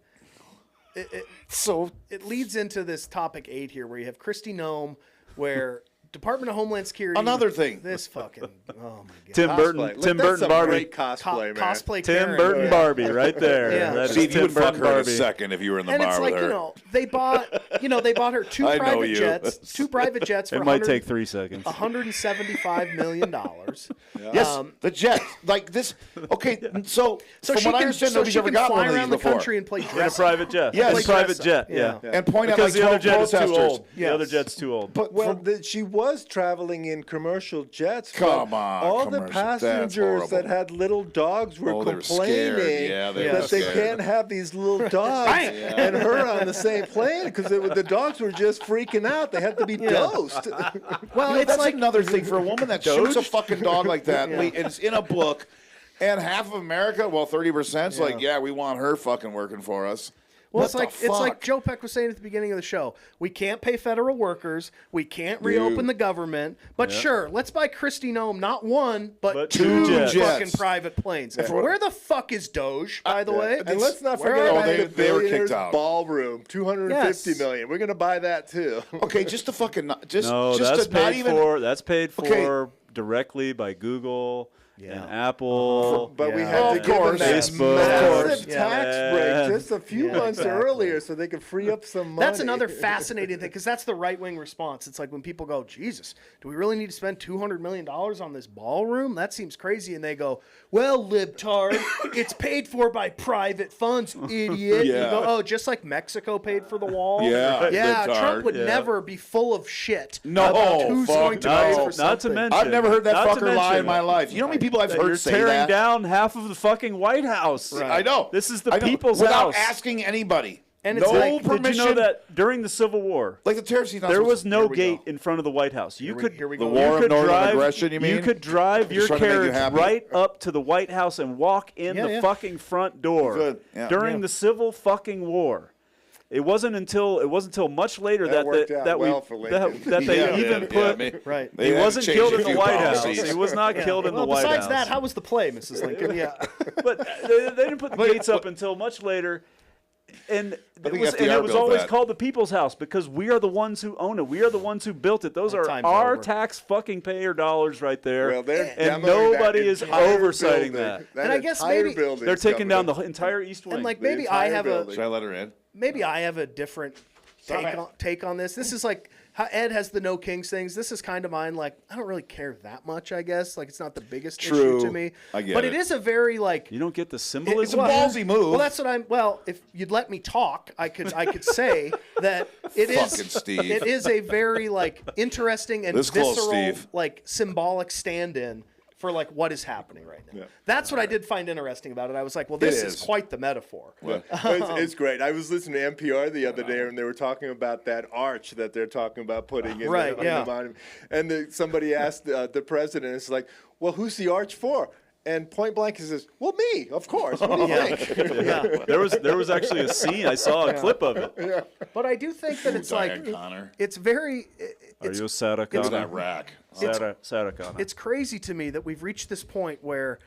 So
it leads into this topic 8 here, where you have Kristi Noem, where Department of Homeland Security.
Another thing.
This fucking, oh my god.
Tim Burton,
Cosplay.
Tim
That's
Burton
some
Barbie.
Great cosplay, man.
Cosplay
Tim
Karen.
Burton
Yeah.
Barbie, right there.
Yeah.
That is
Steve, you
Tim
would fuck
Burton
her in a
Barbie.
second if you were in the
And
bar
it's
with
like,
her.
they bought her 2
I know
private
you.
jets, 2 private jets for
It might take 3 seconds.
$175 million.
Yes, the jet, like this. Okay, so
So
from
she
what I
can,
understand,
so
nobody's
she
ever
can
gotten
fly
one of
around
these
the
before.
country and play
In a
dress up.
private jet.
Yes.
In a private
Dress
jet,
up.
yeah.
Yeah.
And point
Because
at
the other
like
jet
12
is too
protesters.
old. The other jet's too old.
But
Well,
from-
she was traveling in commercial jets.
Come
but
on,
all the
commercial- that's
passengers that
horrible.
had little dogs were
Oh, they were
complaining
scared. Yeah, they were
that they
scared.
can't have these little dogs and her on the same plane because the dogs were just freaking out. They had to be dosed.
Well, it's
that's
like
another thing for a woman that shoots a fucking dog like that.
Yeah.
And it's in a book, and half of America, well, 30%'s like, yeah, we want her fucking working for us.
Well,
What
it's
the
like
fuck?
Joe Peck was saying at the beginning of the show. We can't pay federal workers. We can't reopen the government. But sure, let's buy Kristi Noem not 1 but 2
2
jets.
fucking private planes. Where the fuck is Doge, by the way?
And let's not
Where
forget
are
about
they?
the
They were kicked
billionaires
out.
ballroom, $250 million. We're gonna buy that too.
Okay, just to fucking not, just
No,
just
that's
to not
paid
even.
for. That's paid for
Okay.
directly by Google and Apple.
But we
Yeah.
had
Of
to give them
course.
that
Facebook.
massive
Yeah.
tax break just a few
Yeah,
months
exactly.
earlier so they could free up some money.
That's another fascinating thing because that's the right wing response. It's like when people go, Jesus, do we really need to spend $200 million on this ballroom? That seems crazy. And they go, well, libtard, it's paid for by private funds, idiot.
Yeah.
You go, oh, just like Mexico paid for the wall?
Yeah,
Yeah,
libtard.
Trump would
Yeah.
never be full of shit
No,
about who's
fuck
going to
no.
pay for
Not
something.
to mention,
I've never heard that
not to
fucker lie
mention
in my life. You know how many people I've
that
heard
you're
say
tearing
that?
down half of the fucking White House.
I know.
This is the
I know.
people's
without
house.
asking anybody.
And it's
no
like,
permission.
Did you know that during the Civil War,
Like the tariffs, he's not
there
supposed
was
to-
no
Here we
gate
go.
in front of the White House? You could
Here we
The
go.
war
you
of
could
northern
drive,
aggression, you mean?
You could drive
Just
your
trying to make you
carriage
happy?
right up to the White House and walk in
Yeah,
the
yeah.
fucking front door
Good, yeah.
during
Yeah.
the Civil fucking War. It wasn't until much later
That worked out
that we
well for Lincoln.
that they
Yeah,
even
yeah,
put.
yeah,
Right.
They
He
had to
wasn't
change
killed
a
in the
few
White
policies.
House. He was not killed in
Well,
the White
besides
House.
that, how was the play, Mrs. Lincoln? Yeah.
But they didn't put the gates up until much later. And
think
it was
FDR built
always
that.
called the People's House because we are the ones who own it. We are the ones who built it. Those
That
are
time's
our
over.
tax fucking payer dollars right there.
Well, they're
and
demoing that
nobody is
entire
oversighting
building.
that.
And I guess
entire
maybe-
building's
They're taking down
coming
the entire East Wing.
And like
The
maybe I
entire
have
building.
Should I let her in?
maybe I have a different take on this. This is like how Ed has the no kings things. This is kind of mine. Like I don't really care that much. I guess like it's not the biggest
True.
issue to me.
I get
but
it.
it is a very like.
you don't get the
It's a
symbolism.
ballsy move.
Well, that's what I'm. Well, if you'd let me talk, I could say that it is.
Fucking Steve.
It is a very like interesting and
This close,
visceral,
Steve.
like symbolic stand-in for like what is happening right now. That's what I did find interesting about it. I was like, well, this is
is.
quite the metaphor.
It's great. I was listening to NPR the other day, and they were talking about that arch that they're talking about putting in
Right,
the,
yeah.
on the monument. And somebody asked the president, it's like, well, who's the arch for? And point blank he says, well, me, of course. What do you think?
Yeah.
There was actually a scene. I saw a clip of it.
But I do think that it's like
Diane Connor.
it's very.
Are you a Sarah
Look at
Connor?
that rack.
Sarah Connor.
It's crazy to me that we've reached this point where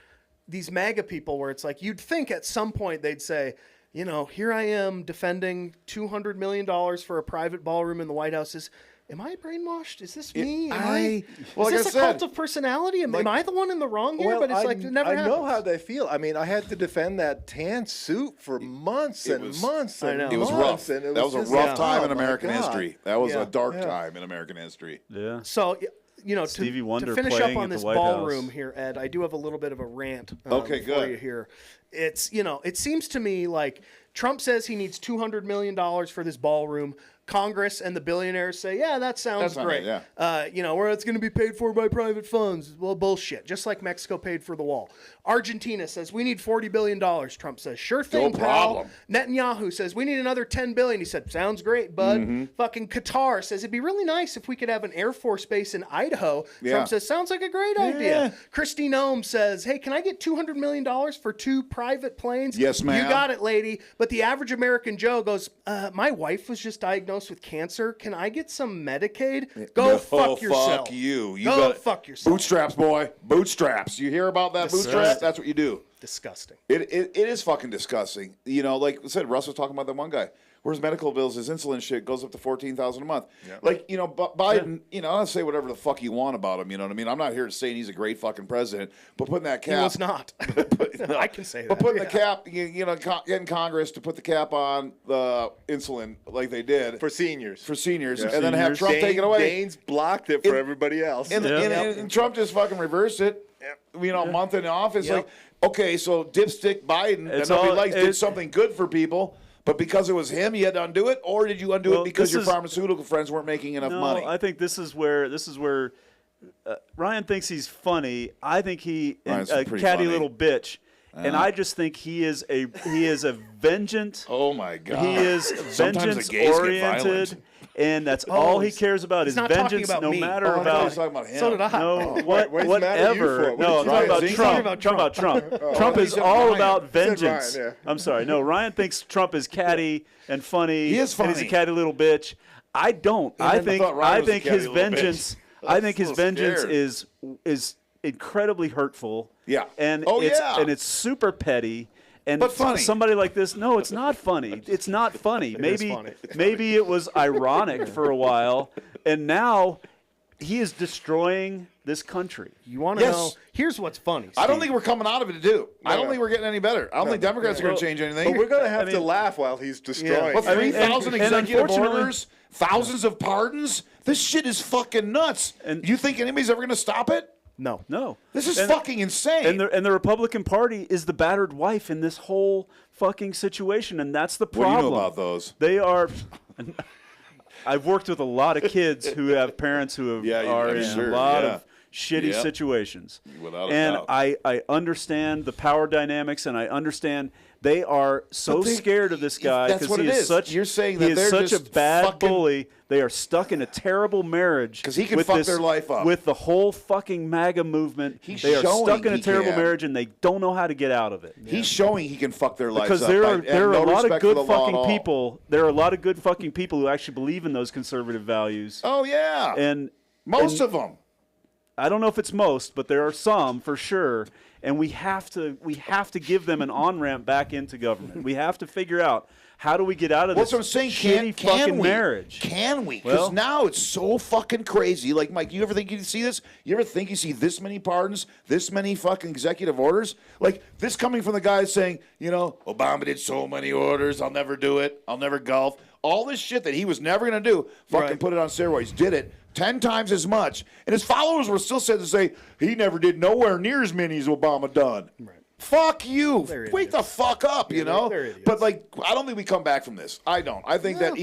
these MAGA people, where it's like you'd think at some point they'd say, you know, here I am defending $200 million for a private ballroom in the White House. am I brainwashed? Is this me?
Well,
is
like
this
I
a
said,
cult of personality? Am I the one in the wrong here? But it's like it never happens.
I know how they feel. I mean, I had to defend that tan suit for months and months.
I know.
It was rough.
And
That was a rough time in American
God.
history. That was a dark
Yeah.
time in American history.
Yeah.
So,
Stevie
to
Wonder
finish up
playing
on
at the
this
White
ballroom
House.
here, Ed, I do have a little bit of a rant.
Okay,
for
good.
you here. It's it seems to me like Trump says he needs $200 million for this ballroom. Congress and the billionaires say, yeah, that sounds
That's
great.
right,
Where it's going to be paid for by private funds. Well, bullshit. Just like Mexico paid for the wall. Argentina says we need $40 billion. Trump says, sure thing,
No
pal.
problem.
Netanyahu says we need another $10 billion. He said, sounds great, bud.
Mm-hmm.
Fucking Qatar says it'd be really nice if we could have an Air Force base in Idaho.
Yeah.
Trump says, sounds like a great idea. Christy Nome says, hey, can I get $200 million for 2 private planes?
Yes, ma'am.
You got it, lady. But the average American Joe goes, my wife was just diagnosed with cancer. Can I get some Medicaid? Go fuck yourself.
Fuck you.
Go fuck yourself.
Bootstraps, boy. Bootstraps. You hear about that bootstrap? That's what you do.
Disgusting.
It is fucking disgusting. Like I said, Russ was talking about that one guy. Where's medical bills? His insulin shit goes up to $14,000 a month. Yeah. Biden. I'll say whatever the fuck you want about him. You know what I mean? I'm not here to say he's a great fucking president, but putting that cap.
He was not. I can say that.
But putting the cap, getting Congress to put the cap on the insulin like they did
For seniors.
and then have Trump take it away.
Danes blocked it for everybody else.
And Trump just fucking reversed it. A month in office.
Yep.
Like, okay, so dipstick Biden
It's
that nobody
all-
likes did something good for people, but because it was him, you had to undo it, or did you undo it because your pharmaceutical friends weren't making enough money?
I think this is where Ryan thinks he's funny. I think he
Ryan's
a
pretty
catty
funny.
little bitch. And I just think he is a vengeant.
Oh my God!
He is
Sometimes the gays get violent.
vengeance-oriented, and that's all he cares about is
not talking
vengeance,
about
no
me.
matter
I thought he
about.
was talking about him.
So did I.
No,
what's mad at you
whatever.
for?
No, I'm
What
talking
is
about Trump. Talking about Trump. Trump is
He's
all
Ryan.
about
He said
vengeance.
Ryan,
I'm sorry. No, Ryan thinks Trump is catty and funny.
He is
And he's a
funny.
catty little bitch. I don't. I
thought Ryan was a
think
catty
his
little bitch.
vengeance. I think his
so
vengeance
scared.
is incredibly hurtful.
Yeah.
And
Oh,
it's
yeah.
and it's super petty. And
But funny.
somebody like this, no, it's not funny. It's not funny. Maybe
funny.
maybe it was ironic for a while, and now he is destroying this country.
You want to
Yes.
know? Here's what's funny.
I don't
Steve.
think we're coming out of it to do. I don't think we're getting any better. I don't think Democrats are going to change anything.
But we're going to have to laugh while he's destroying.
But
it.
3,000
and
executive
unfortunately-
orders, thousands of pardons. This shit is fucking nuts.
And-
you think anybody's ever going to stop it?
No.
No,
This is
And-
fucking insane.
And the Republican Party is the battered wife in this whole fucking situation, and that's the
What do you
problem.
know about those?
They are. I've worked with a lot of kids who have parents who have, are
I'm
in
sure,
a lot
yeah.
of shitty
Yep.
situations.
Without a
and
doubt.
I understand the power dynamics, and I understand they are so
But they-
scared of this guy
that's what
he
it
is
is.
such.
You're saying
he
that
is
they're
such a
just
bad
fucking-
bully. They are stuck in a terrible marriage
'Cause he can
with
fuck
this-
their life up.
with the whole fucking MAGA movement.
He's
they are
showing
stuck in a
he
terrible
can.
marriage, and they don't know how to get out of it.
He's showing he can fuck their lives
Because
up.
there are
and
there are
no
a lot of
respect for
good
the law at
fucking
all.
people. There are a lot of good fucking people who actually believe in those conservative values.
Oh, yeah.
And
Most of them.
I don't know if it's most, but there are some for sure. And we have to give them an on ramp back into government. We have to figure out how do we get out of
That's
this
what I'm saying.
shitty
Can
fucking
we?
marriage.
Can we? Because
Well-
now it's so fucking crazy. Like, Mike, you ever think you see this? You ever think you see this many pardons, this many fucking executive orders? Like, this coming from the guy saying, Obama did so many orders, I'll never do it, I'll never golf. All this shit that he was never going to do, fucking
Right.
put it on steroids, did it 10 times as much. And his followers were still said to say, he never did nowhere near as many as Obama done.
Right.
Fuck you.
They're
Wake the
idiots.
fuck up, you know?
they're idiots.
But, like, I don't think we come back from this. I don't. I think that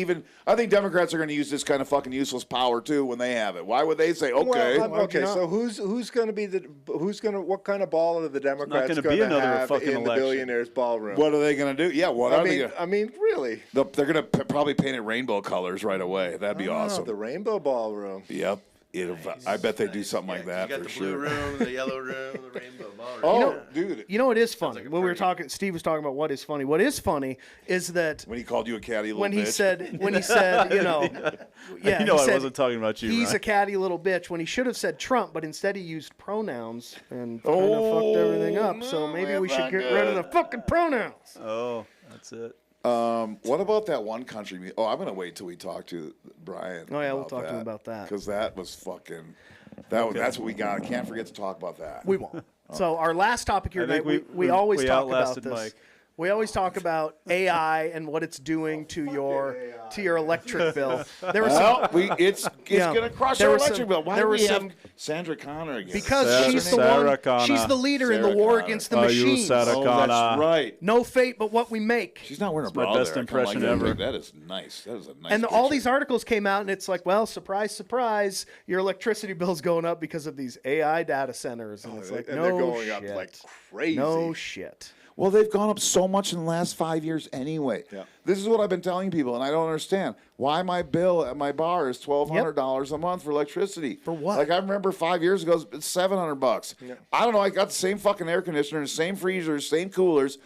I think Democrats are going to use this kind of fucking useless power, too, when they have it. Why would they say, okay?
Well, okay,
not?
so who's going to be what kind of ball are the Democrats
gonna
going
be
to
another
have
fucking
in the
election.
billionaires ballroom?
What are they going to do? Yeah, what are they going to
I mean, really?
They're going to probably paint it rainbow colors right away. That'd be awesome.
The rainbow ballroom.
Yep. I bet they do something like that
You got
for
the
sure.
blue room, the yellow room, the rainbow ballroom.
Oh, dude.
You know what is funny?
like a
When we were
party.
talking, Steve was talking about what is funny. What is funny is that
When he called you a catty little
when he
bitch.
said, yeah,
You know
he
I
said
wasn't talking about you,
He's
Ryan.
a catty little bitch when he should have said Trump, but instead he used pronouns and kind of fucked everything up. So maybe we should get rid of the fucking pronouns.
Oh, that's it.
What about that one country? Oh, I'm gonna wait till we talk to Brian.
Oh yeah, we'll talk to him about that.
because that was fucking. That's what we got. I can't forget to talk about that.
We won't. So our last topic here
I think
tonight, we always talk about
outlasted
this.
Mike.
We always talk about AI and what it's doing to your electric bill. There was
Well, it's
Yeah.
gonna crush
There
our
was
electric
some-
bill. Why
there
do
was
we
some-
have Sandra Connor again?
because
Sarah-
she's the
Sarah
one.
Connor.
She's the leader in the
Sarah
war
Connor.
against the
Oh, you
machines.
Sarah
oh,
Connor.
that's right.
No fate but what we make.
She's not wearing a
my
bra
best
there. I kinda
impression
like that.
ever.
That is nice. That is a nice.
And all
picture.
these articles came out, and it's like, well, surprise, surprise, your electricity bill's going up because of these AI data centers. And it's like,
and
no
they're going
shit.
up like crazy.
No shit.
Well, they've gone up so much in the last 5 years anyway.
Yeah.
This is what I've been telling people, and I don't understand why my bill at my bar is $1,200 a month for electricity.
For what?
Like I remember 5 years ago, it's $700. I don't know. I got the same fucking air conditioner, the same freezers, same coolers.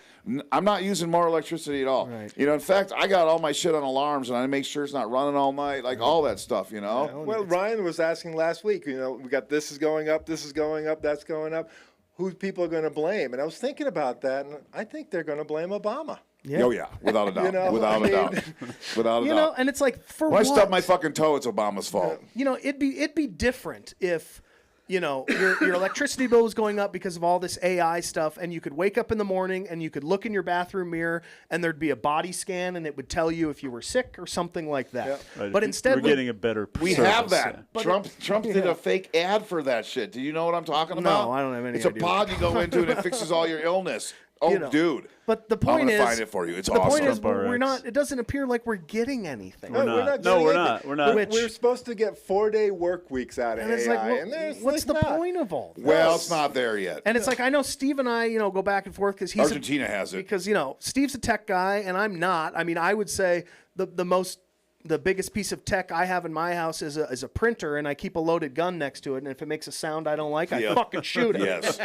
I'm not using more electricity at all.
Right.
You know, in fact, I got all my shit on alarms, and I make sure it's not running all night, like all that stuff. You know.
Well, Ryan was asking last week, we got this is going up, that's going up. Who people are going to blame? And I was thinking about that, and I think they're going to blame Obama.
Yeah.
Oh yeah, without a doubt.
You know,
without
I
a doubt.
mean-
Without a
You
doubt.
know, and it's like, for
When I
what?
stub my fucking toe, it's Obama's fault.
You know, it'd be different if, you know, your electricity bill was going up because of all this AI stuff, and you could wake up in the morning and you could look in your bathroom mirror and there'd be a body scan and it would tell you if you were sick or something like that.
Yeah.
Right,
But instead,
we're getting a better.
We
service,
have that.
yeah.
Trump did a fake ad for that shit. Do you know what I'm talking about?
I don't have any
It's
idea.
a pod you go into and it fixes all your illness. Oh,
You know.
dude.
But the
I'm
point
gonna
is,
find it for you. It's
the
awesome.
point is,
Trump
we're
RX.
not. It doesn't appear like we're getting anything.
We're
No,
not.
getting
We're
anything.
not. We're not.
We're supposed to get 4-day work weeks out of
And it's
AI,
like, well,
and there's
what's
like
the
not.
point of all this?
Well, it's not there yet.
And it's like, I know Steve and I, go back and forth because he's
Argentina has it.
because Steve's a tech guy and I'm not. I mean, I would say the biggest piece of tech I have in my house is a printer, and I keep a loaded gun next to it. And if it makes a sound I don't like, I
Yeah.
fucking shoot it.
Yes.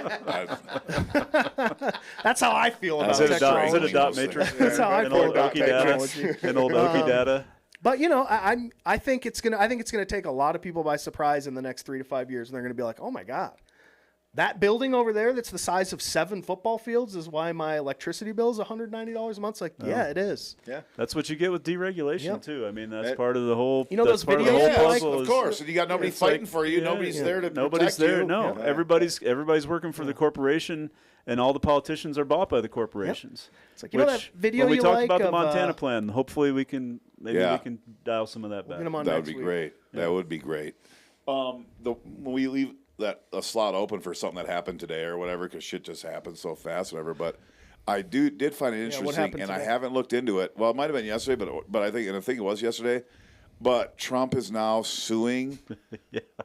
That's how I feel about
Is it a dot? Is it a
technology.
dot matrix?
That's how I
An
feel
old
about
Okie data.
technology.
An old Okie data.
But I think it's gonna take a lot of people by surprise in the next 3 to 5 years, and they're gonna be like, oh my god. That building over there that's the size of 7 football fields is why my electricity bill is $190 a month. It's like, yeah, it is.
Yeah.
That's what you get with deregulation
Yep.
too. I mean, that's
It-
part of the whole.
You know
that's
those
part of the
videos
whole
you like?
puzzle
Of
is-
course. And you got nobody
it's
fighting
like-
for you.
yeah,
Nobody's
yeah.
there to
Nobody's
protect
there.
you.
No,
Yeah.
everybody's working for the corporation, and all the politicians are bought by the corporations.
It's like, that video
when we
you
talked
like
about the
of,
Montana plan, hopefully we can we
Yeah.
can dial some of that back.
get 'em on
That would
next
be
week.
great. That would be great. When we leave a slot open for something that happened today or whatever, because shit just happens so fast, whatever. But I did find it
what
interesting,
happened
and I
today?
haven't looked into it. Well, it might have been yesterday, but I think it was yesterday. But Trump is now suing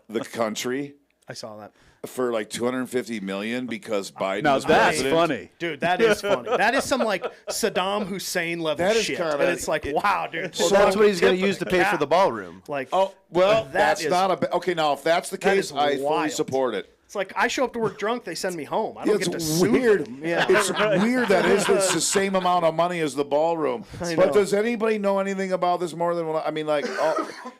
the country
I saw that.
for like $250 million because Biden.
Now
was
that's
president.
funny.
Dude, that is funny. That is some like Saddam Hussein level
That is
shit.
kinda-
And it's like, wow, dude.
So that's what he's going to
tip
use
of
to
the
pay for
cap.
the ballroom.
Like,
Oh well,
That
that's
is-
not a okay. Now, if that's the
That
case,
is
I fully
wild.
support it.
it's like I show up to work drunk, they send me home. I don't
It's
get to sue
weird.
them. Yeah.
It's weird that it's the same amount of money as the ballroom.
I
But
know.
does anybody know anything about this more than what I mean? Like,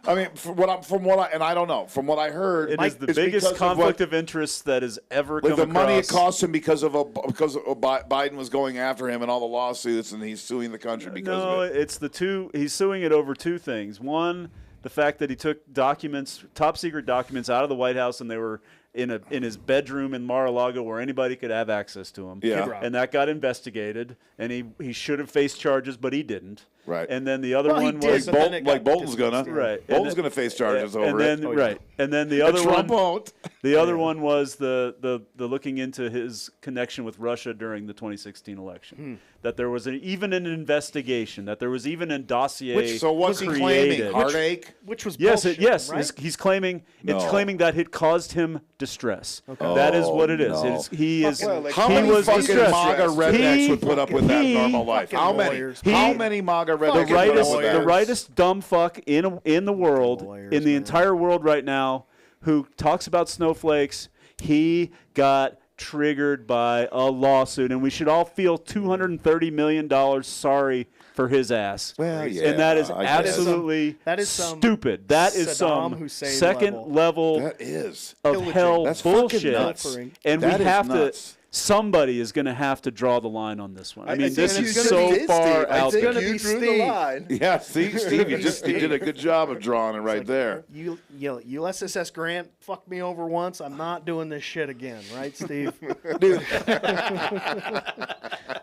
from what I and I don't know. From what I heard,
It is the
it's
biggest
because
conflict
of
of interest that has ever
what, like
come
the money it
across.
cost him because Biden was going after him and all the lawsuits, and he's suing the country because
No,
of it.
it's the two. He's suing it over two things. One, the fact that he took documents, top secret documents, out of the White House, and they were in his bedroom in Mar-a-Lago where anybody could have access to them.
Yeah.
Kid Rock.
And that got investigated, and he should have faced charges, but he didn't.
Right.
And then the other
Well, he
one
did,
was
but then it got
Bolton's gonna.
right.
Bolton's
And
gonna face charges
and
over
then,
it.
Right. And then the other
Trump
one.
won't.
The other one was the looking into his connection with Russia during the 2016 election. That there was even an investigation. That there was even a dossier.
So what's he
created.
claiming? Heartache.
Which was
Yes,
bullshit,
yes.
right?
He's claiming it's
No.
claiming that it caused him distress. That is what it is.
no.
He is.
Well, like,
How
he
many
was
fucking
distressed.
MAGA rednecks
He-
would put up with that
he-
normal life? How
fucking
many?
lawyers.
How
He-
many MAGA rednecks?
the
would put up
rightest,
with
the
that?
rightest dumb fuck in the world,
Lawyers,
in the
man.
entire world right now, who talks about snowflakes. He got triggered by a lawsuit, and we should all feel $230 million sorry for his ass.
Well, yeah,
and that is
I guess.
absolutely
That is some
stupid. That is
Saddam
some
Hussein
second level
That is.
of
Pillaging.
hell
That's fucking
bullshit.
nuts.
And
That
we
is
have
nuts.
to. somebody is going to have to draw the line on this one. I mean,
think
this
it's
is
gonna
so
be
far
Steve. I
out
think
there.
gonna
you
be
drew the
Steve.
line.
Yeah, Steve, you did a good job of drawing it right there.
You USSS Grant fucked me over once. I'm not doing this shit again, right, Steve?
Dude,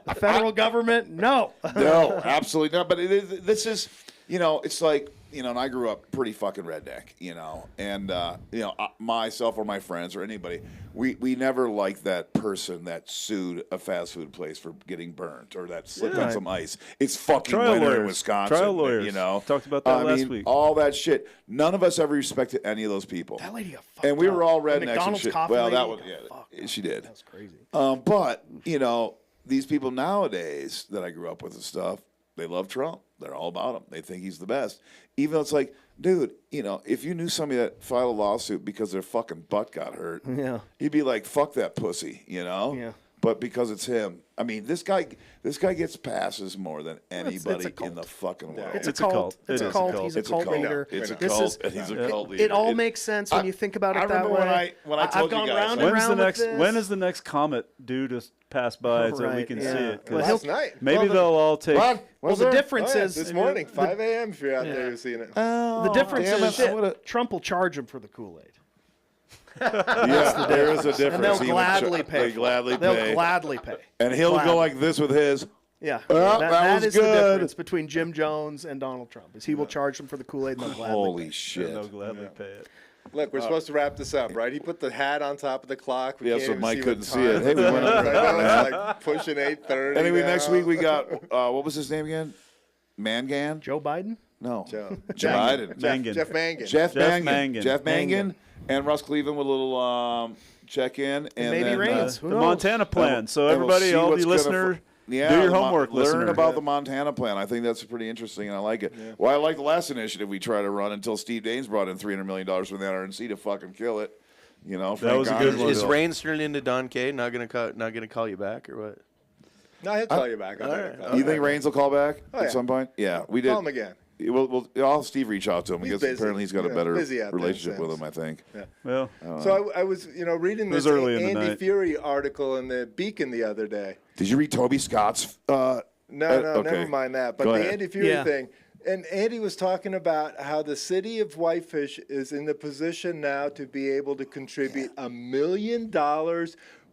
The federal government, no.
no, absolutely not. But this is, it's like, and I grew up pretty fucking redneck, and, myself or my friends or anybody, we never liked that person that sued a fast food place for getting burnt or that slipped on some ice. It's fucking
Trial
winter in
lawyers.
Wisconsin.
Trial lawyers. Talked about that last week.
All that shit. None of us ever respected any of those people.
That lady got fucked
And we were
up.
all
The
rednecks and
McDonald's
shit.
coffee
Well,
lady
that was,
got fucked
yeah,
up.
she did.
That was crazy.
But, these people nowadays that I grew up with and stuff, they love Trump. They're all about him. They think he's the best. Even though it's like, dude, if you knew somebody that filed a lawsuit because their fucking butt got hurt, you'd be like, fuck that pussy,
Yeah.
But because it's him, I mean, this guy gets passes more than anybody
cult.
in the fucking world.
It's a cult. It's a cult. He's a cult leader.
It's a
This
cult,
is-
and he's a cult leader.
It all makes sense when you think about it
I
that
remember
way.
when I told
I've gone
you guys,
round
like-
and round with this.
When is the next comet due to pass by so we
Right,
can
yeah.
see it? 'Cause
Well,
Last night.
maybe they'll all take.
Well, the difference
Oh, yeah,
is
this morning, 5 a.m. If you're out there, you're seeing it.
The difference
damn
is
it, I would've-
Trump will charge him for the Kool-Aid.
Yeah, there is a difference.
And they'll
He would
gladly pay.
They gladly
They'll
pay.
gladly pay.
And he'll
Gladly.
go like this with his.
Yeah,
Well,
that
that was
is the
good.
difference between Jim Jones and Donald Trump. Is he will charge them for the Kool-Aid and they'll gladly
Holy
pay.
shit.
They'll gladly pay it.
Look, we're supposed to wrap this up, right? He put the hat on top of the clock. We
Yeah,
can't
so
even
Mike
see
couldn't
what
see it.
time
Hey, we
is.
went up.
Right now it's like pushing 8:30.
Anyway,
now.
next week we got, what was his name again? Mangan?
Joe Biden?
No.
Joe.
Biden.
Mangan.
Jeff Mangan.
Jeff Mangan.
Mangan.
Jeff Mangan. And Russ Cleveland with a little check-in. And
maybe
then,
Reigns. Who
The
knows?
Montana plan. So
and we'll
everybody,
see
all
what's
the
gonna
listener,
Yeah,
do your
the
homework, listener.
Learn about the Montana plan. I think that's pretty interesting, and I like it. Yeah. Well, I like the last initiative we tried to run until Steve Daines brought in $300 million from the NRNC to fucking kill it.
That was a good one.
Is Reigns turning into Don K? Not gonna call you back or what?
No, he'll call you back.
You think Reigns will call back
Oh, yeah.
at some point? Yeah, we did.
Call him again.
I'll have Steve reach out to him
He's
because
busy.
apparently he's got a
Yeah,
better
busy out there,
relationship with
Sims.
him, I think.
Well,
So I was, reading
was
this
early in the
Andy
night.
Fury article in the Beacon the other day.
Did you read Toby Scott's?
No,
okay.
never mind that. But
Go
the
ahead.
Andy Fury
Yeah.
thing. And Andy was talking about how the city of Whitefish is in the position now to be able to contribute $1 million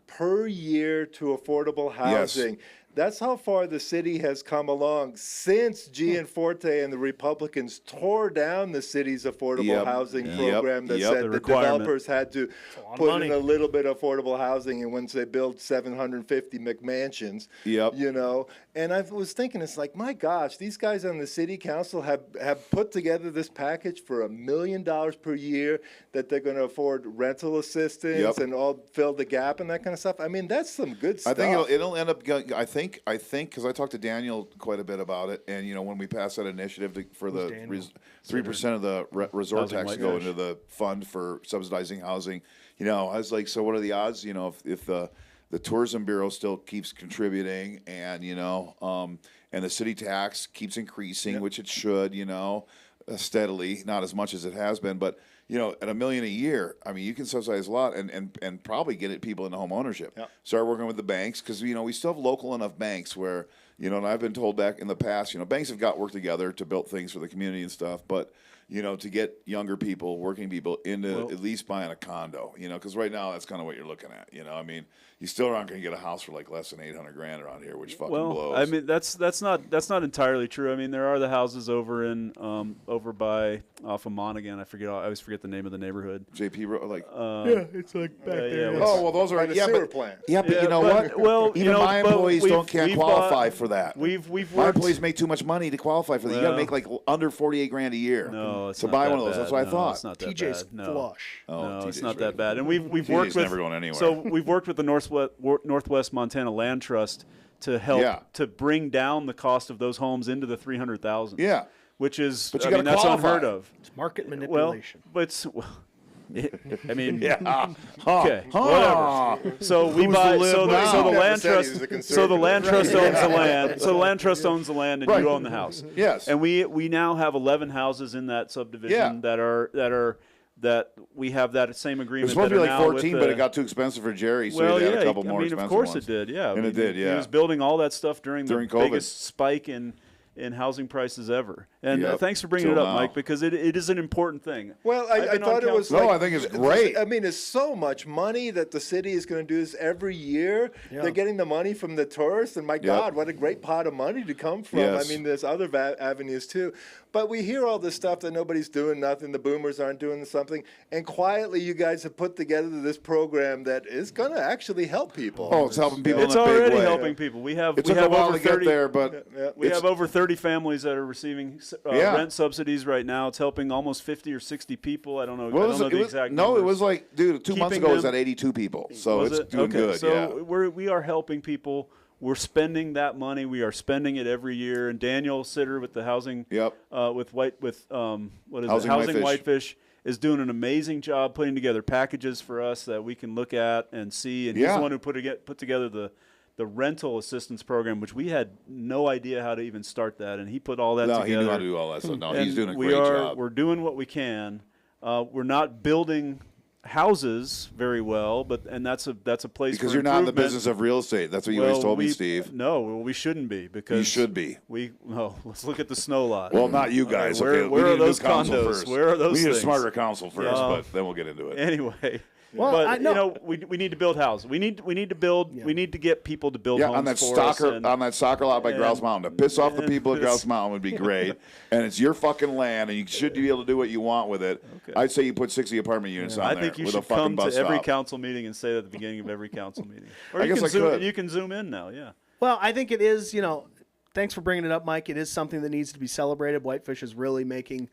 per year to affordable housing. That's how far the city has come along since Gianforte and the Republicans tore down the city's affordable
Yep.
housing
Yep.
program that
Yep.
said
The
the
requirement.
developers had to
lot of
put
money.
in a little bit of affordable housing, and once they build 750 McMansions,
Yep.
And I was thinking, it's like, my gosh, these guys on the city council have put together this package for $1 million per year that they're going to afford rental assistance
Yep.
and all fill the gap and that kind of stuff. I mean, that's some good
I
stuff.
think it'll end up. I think because I talked to Daniel quite a bit about it, and when we passed that initiative for the
Daniel?
3% of the resort
Housing
tax to go
Whitefish.
into the fund for subsidizing housing, I was like, so what are the odds? If the tourism bureau still keeps contributing, and and the city tax keeps increasing, which it should, steadily, not as much as it has been, but at $1 million a year, I mean, you can subsidize a lot and probably get people into home ownership.
Yep.
Start working with the banks because we still have local enough banks where and I've been told back in the past, banks have got work together to build things for the community and stuff, but to get younger people, working people into at least buying a condo, because right now that's kind of what you're looking at. I mean, you still aren't going to get a house for like less than $800,000 around here, which fucking blows.
I mean that's not entirely true. I mean there are the houses over in over by off of Monaghan. I always forget the name of the neighborhood.
JP,
It's like back
there. Yeah,
oh well, those are
By the sewer plant.
Yeah, but
Yeah,
you know
but-
what?
well,
even my
but
employees can't
we've
qualify
bought-
for that.
We've
My
worked.
employees make too much money to qualify for that. You got to
Well-
make like under $48,000 a year
No, it's
to
not
buy
that
one of those.
bad.
That's what I
No,
thought.
It's not that
TJ's
bad. No.
flush.
Oh,
No, it's
TJ's
not
ready.
that bad. And we've
TJ's
worked with
never going anywhere.
So we've worked with the Northwest Montana Land Trust to help
Yeah.
to bring down the cost of those homes into the 300,000.
Yeah.
which is
But you
I
gotta
mean that's
qualify.
unheard of.
It's market
Well,
manipulation.
but it's, I mean,
Yeah.
okay, whatever. So we
Who's
buy.
the lib
So
now?
the
Never
land
said he
trust.
was a
So the
conservative.
land trust owns the land. So the land trust owns the land, and
Right.
you own the house.
Yes.
And we now have 11 houses in that subdivision
Yeah.
that are that we have that same
It
agreement.
was supposed to be
that
like
are now
14,
with
but
the-
it got too expensive for Jerry, so
well,
he had
yeah,
a couple
I
more
mean,
expensive
of course
ones.
it did. Yeah,
And it did,
He
yeah.
was building all that stuff during the
During COVID.
biggest spike in housing prices ever. And
Yep,
thanks for bringing
till
it up,
now.
Mike, because it is an important thing.
Well,
I've
I
been on
thought it was
council-
No,
like,
I think it's great.
I mean, it's so much money that the city is going to do this every year.
Yeah.
They're getting the money from the tourists, and my God, what a great pot of money to come from.
Yes.
I mean, there's other avenues too. But we hear all this stuff that nobody's doing nothing, the boomers aren't doing something, and quietly you guys have put together this program that is going to actually help people.
Oh, it's helping people
It's
in a big
already
way.
helping people. We have
It
we
took a
have
while
over
to get
30
there, but
We
it's-
have over 30 families that are receiving
Yeah.
rent subsidies right now. It's helping almost 50 or 60 people. I don't know.
What
I
was
don't know
it?
the
It was-
exact
no, it
numbers.
was like, dude, 2 months
Keeping
ago it was
them-
at 82 people. So
Was
it's
it?
doing
Okay,
good,
so
yeah.
we are helping people. We're spending that money. We are spending it every year. And Daniel Sitter with the housing,
Yep.
with what is
Housing
it? Housing
Whitefish.
Whitefish is doing an amazing job putting together packages for us that we can look at and see. And he's
Yeah.
the one who put together the rental assistance program, which we had no idea how to even start that, and he put all that
No,
together.
he knew how to do all that stuff. No,
And
he's doing a great job.
We're doing what we can. We're not building houses very well, and that's a place
Because
for
you're not in the
improvement.
business of real estate. That's what you always told me, Steve.
No, we shouldn't be because
You should be.
Let's look at the snow lot.
Well, not you guys.
where
okay, we
where
need
are
a new
those
council
condos?
first.
Where are those
We need a
things?
smarter council first,
Yeah.
but then we'll get into it.
Anyway.
Well,
but
I know-
you know, we need to build houses. We need to build. We need to get people to build
Yeah,
homes
on that
for us.
soccer lot by Grouse Mountain. To piss off the
and
people at
this-
Grouse Mountain would be great. And it's your fucking land, and you should be able to do what you want with it.
Okay.
I'd say you put 60 apartment units on
I
there
think you
with a
should
fucking
come to
bus
every
stop.
council meeting and say that at the beginning of every council meeting. Or
I
you
guess
can
I
zoom.
could.
You can zoom in now. Yeah.
Well, I think it is, thanks for bringing it up, Mike. It is something that needs to be celebrated. Whitefish is really making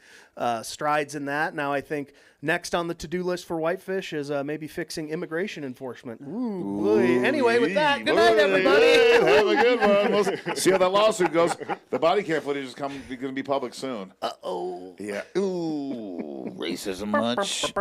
strides in that. Now, I think next on the to-do list for Whitefish is maybe fixing immigration enforcement. Ooh, boy. Anyway, with that, good night, everybody.
Have a good one. We'll see how that lawsuit goes. The body cam footage is going to be public soon. Uh-oh. Yeah. Ooh. Racism much?